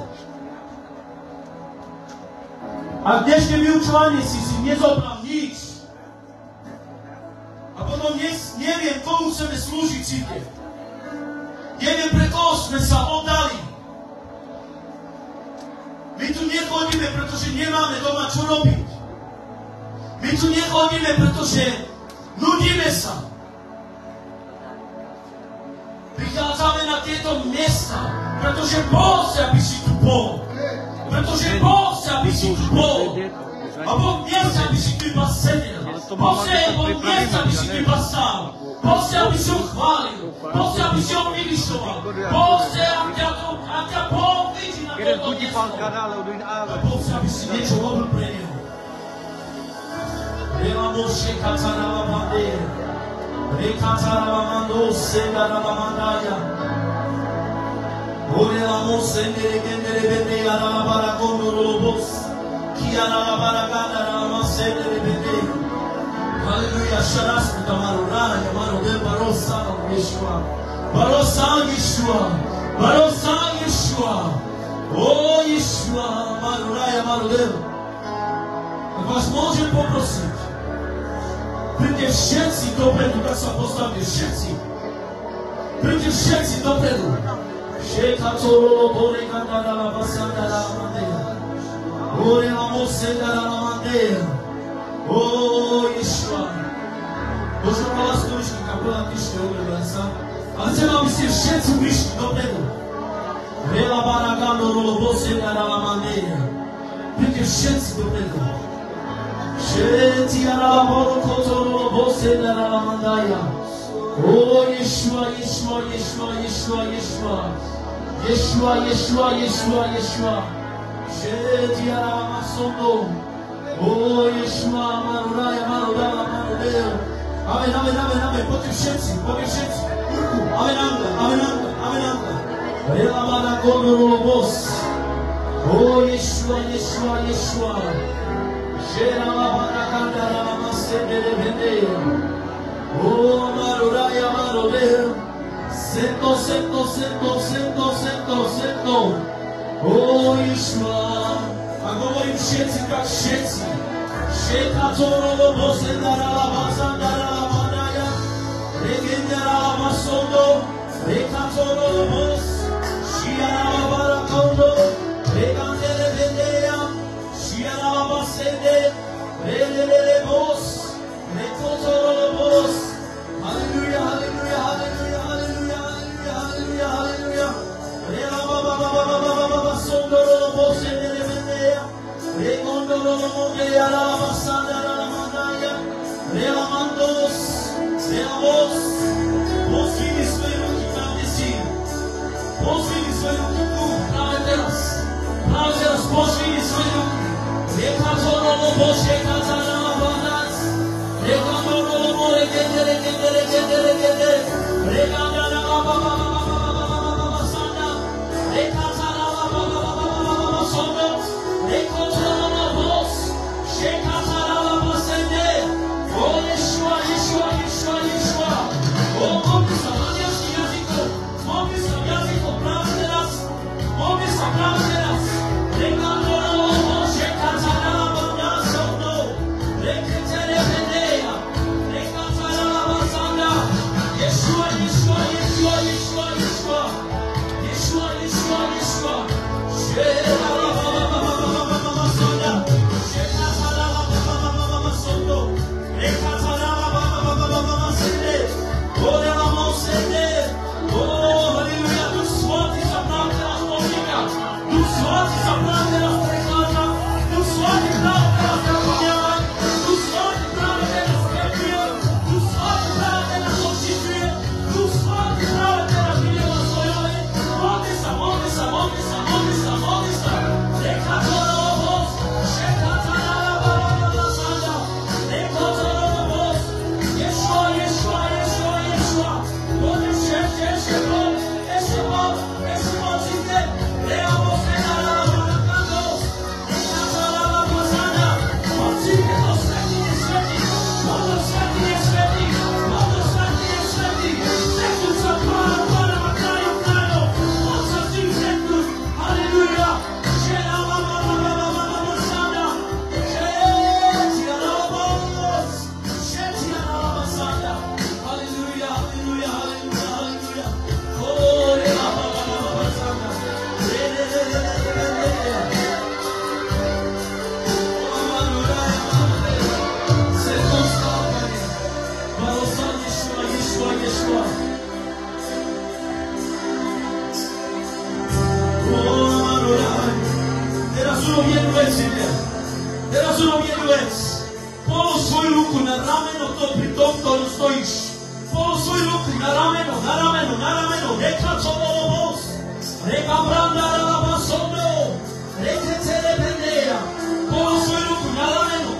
[SPEAKER 1] A dnešné vyučovanie si nezobral nič. A potom neviem, komu chceme slúžiť církev. Neviem, pre koho sme sa oddali. My tu nechodíme, pretože nemáme doma čo robiť. My tu nechodíme, pretože nudíme sa. Prichádzame na tieto miesta, pretože Boh chce, aby si tu bol. Pretože Boh chce, aby si tu bol. A Boh nechce, aby si tu iba sedel. Boh nechce, aby si tu iba stál. Boh chce, aby si ho chválil. Boh chce, aby si ho vyvyšoval. Boh chce, aby ťa Boh vidí na toto miesto. A Boh chce, aby si niečo robil pre Neho. Rela Moshe Katarava Bandera. Rekatarava Mando Sendarava Mandaya. Orela Mose Neregendere Bendea Rala Barakondo Rolobos. Kiara Baragada Rala Sendere Bendea. Hallelujah, Sharas Tamaruraya, Marodel Barosa Yeshua. Barosa Yeshua. Barosa Yeshua. Oh Yeshua, Maruraya, Marodel. Ak vás môžem poprosiť, príďte všetci dopredu, tak sa postavte všetci. Príďte všetci dopredu. Shekatoro Bore Kandara Basandara Mandela. Ore Mosendara Mandela. Oh, Yeshua. Možno mala stolička, kapela tyšte obľúben sa. Ale chcem, aby ste všetci vyšli dopredu. Rela Baragando Rolobose Dala Mandeja. Príďte všetci dopredu. Všetci Arala Borokoto Rolobose Dala Mandaja. Oh, Yeshua, Yeshua, Yeshua, Yeshua, Yeshua. Yeshua, Yeshua, Yeshua, Yeshua. Všetci Arala Masondo. Oh, Yeshua, Maruraya, Marudala, Marudel. Amen, amen, amen, amen. Poďte všetci. Urku. Amen, amen, amen, amen, amen. Rela Barakondo Rolobos. Oh Yeshua, Yeshua, Yeshua. Oh Maruraya Marudea. Sento, sento, sento, sento, sento, sento. Oh Yeshua. A govorím všetci, tak všetci. Všetka torovo bosendara labazandara labadaya. Regendara labasondo. Reka torovo bos. Shiara labarakondo. Regandere vendea. Shiara labasende. Relelele bos. Reko torovo bos. Hallelujah, hallelujah, hallelujah, hallelujah, hallelujah, hallelujah. Rela baba baba baba baba sondoro bos endere vendea. Regondoro mondea la basanda la mandaya. Rela mandos. Rela bos. Bos vidi svoju ruku tam gde si. Bos vidi svoju ruku tu, práve teraz. Práve teraz Bos vidi svoju ruku. Reka torovo bos, reka zarala bandac. Reka torovo mo, regendere, regendere, regendere, regendere. Regandara baba baba baba baba baba sanda. Reka zarala baba baba baba baba sondo. Reka torovo bos, reka zarala basende. Oh Yeshua, Yeshua, Yeshua, Yeshua. Oh, modli sa anglickým jazykom. Modli sa jazykom práve teraz. Modli sa práve teraz. Regandoro bos, reka zarala bandac sondo. Reketere vendea. Reka zarala basanda. Yeshua, Yeshua, Yeshua, Yeshua, Yeshua. Yeshua, Yeshua, Yeshua. Shera la baba baba baba baba sonda. Sheka zarala baba baba baba sondo. Reka zarala baba baba baba sende. Ora la mão sende. Oh, aleluia. Dos fortes a prata pelas músicas. Dos fortes a prata pelas tecladas. Dos fortes a prata pelas caminhadas. Dos fortes a prata pelas campeãs. Dos fortes a prata pelas constituições. Dos fortes a prata pelas milhões. Molde-se, molde-se, molde-se, molde-se, molde-se. Reka torovo bos. Sheka zarala baba baba sanda. Reka torovo bos. Yeshua, Yeshua, Yeshua, Yeshua. Oh, esse motivo, lea você na lava, cantos. Reka zarala basanda. Motivo, você que escreve. Quando você que escreve. Quando você que escreve. Secos a para matar o cano. Nossa secos. Aleluia. Cheira a baba sanda. Cheira a baba. Cheira a baba sanda. Aleluia, aleluia, aleluia, aleluia. Oh, ela baba sanda. Teraz urobię duet, teraz urobię duet. Połóż swoją ruku na rameno, to pri tom, ktorom stojíš. Połóż svoju ruku na rameno, na rameno, na rameno. Reka torovo bos, reka brandara lava sondo, reka tere vendea. Połóż svoju ruku na rameno,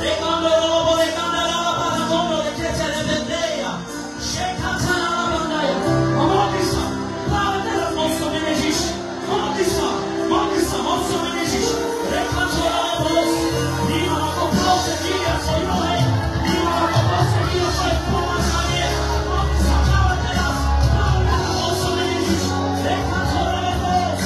[SPEAKER 1] reka ndorovo, reka ndara lava na kondo, reka tere vendea. Sheka zarala bandaya. A modli sa, práve teraz mocno mene Ježiš. Modli sa, mocno mene Ježiš. Reka torovo bos, nima ako proste divia svoj nohe, nima ako proste divia svoj pomazanie. Modli sa práve teraz mocno mene Ježiš. Reka torovo bos.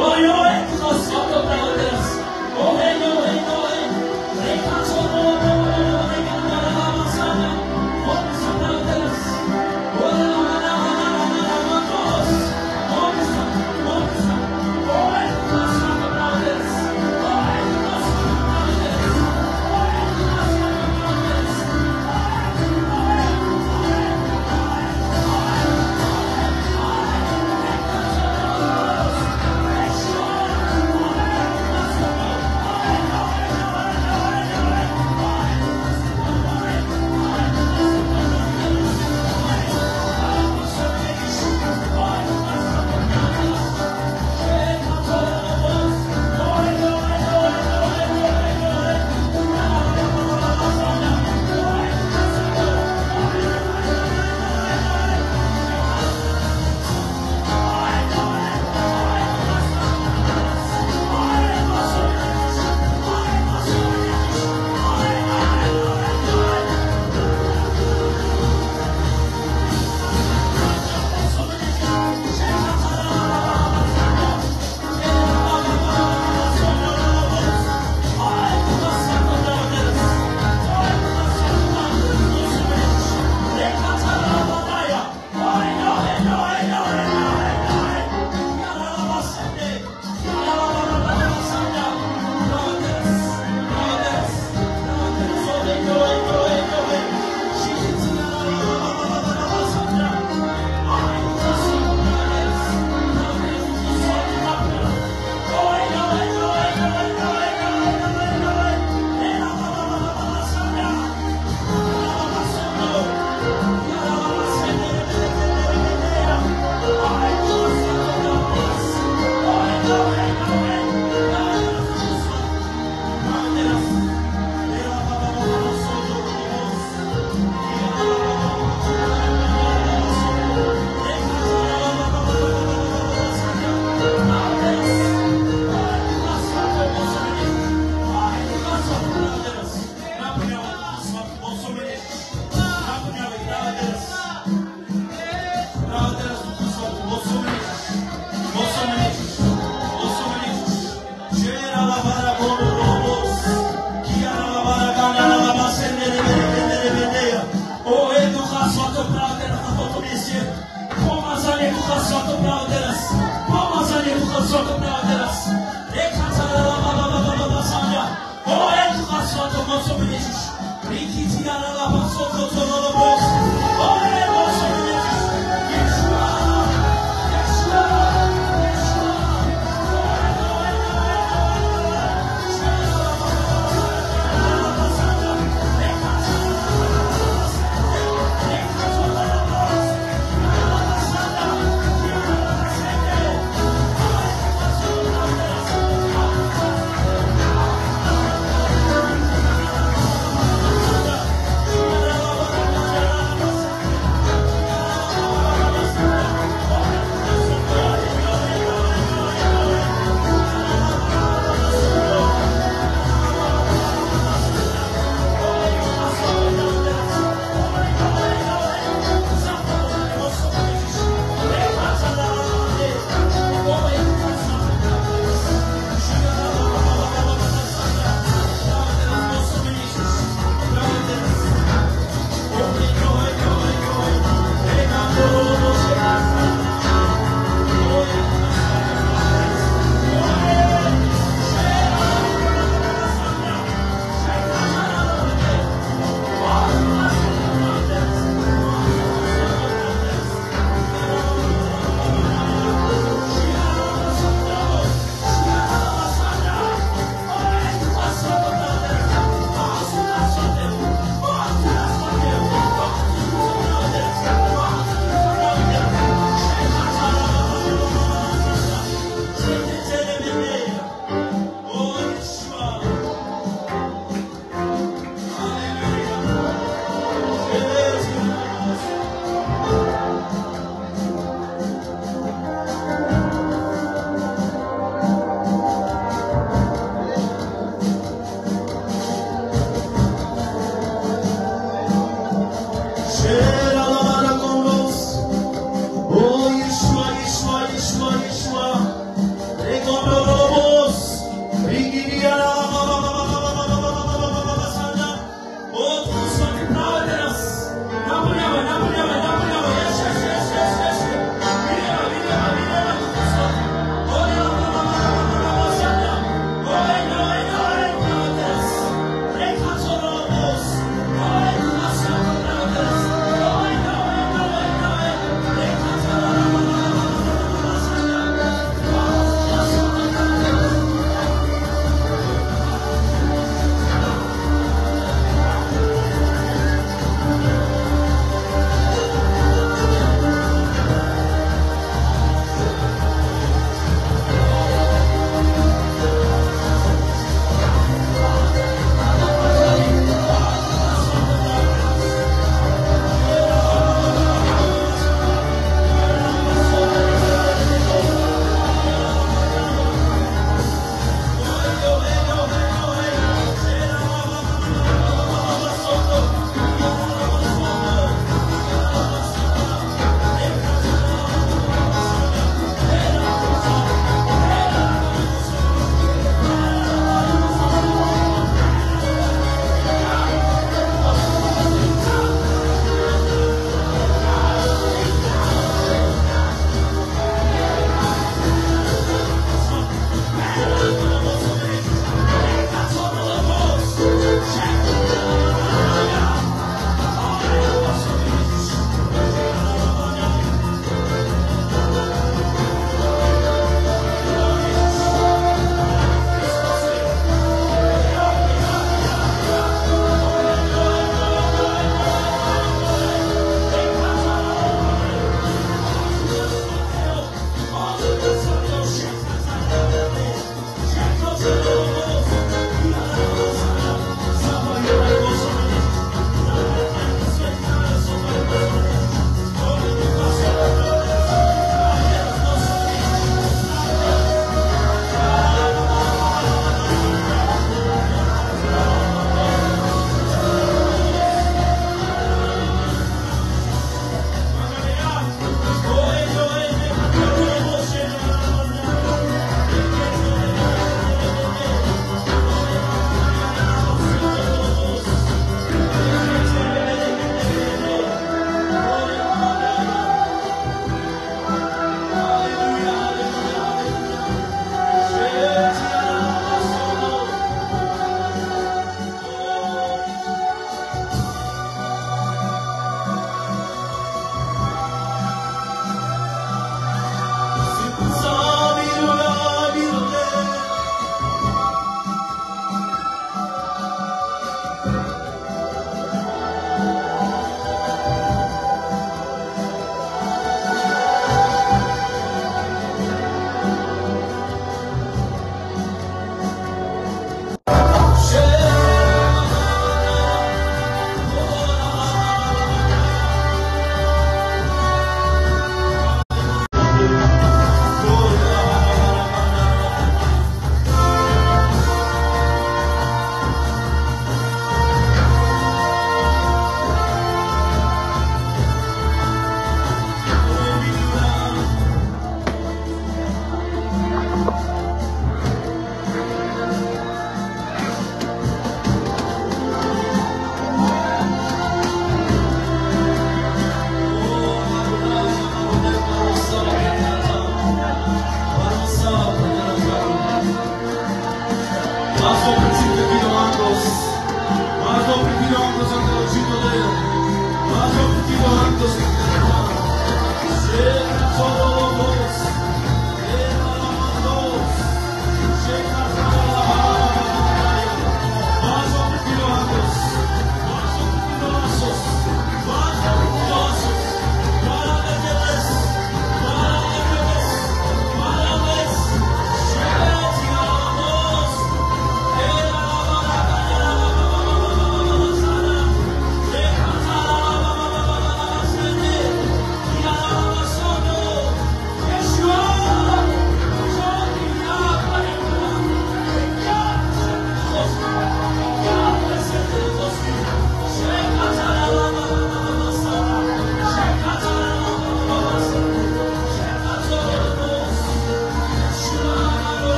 [SPEAKER 1] Oh,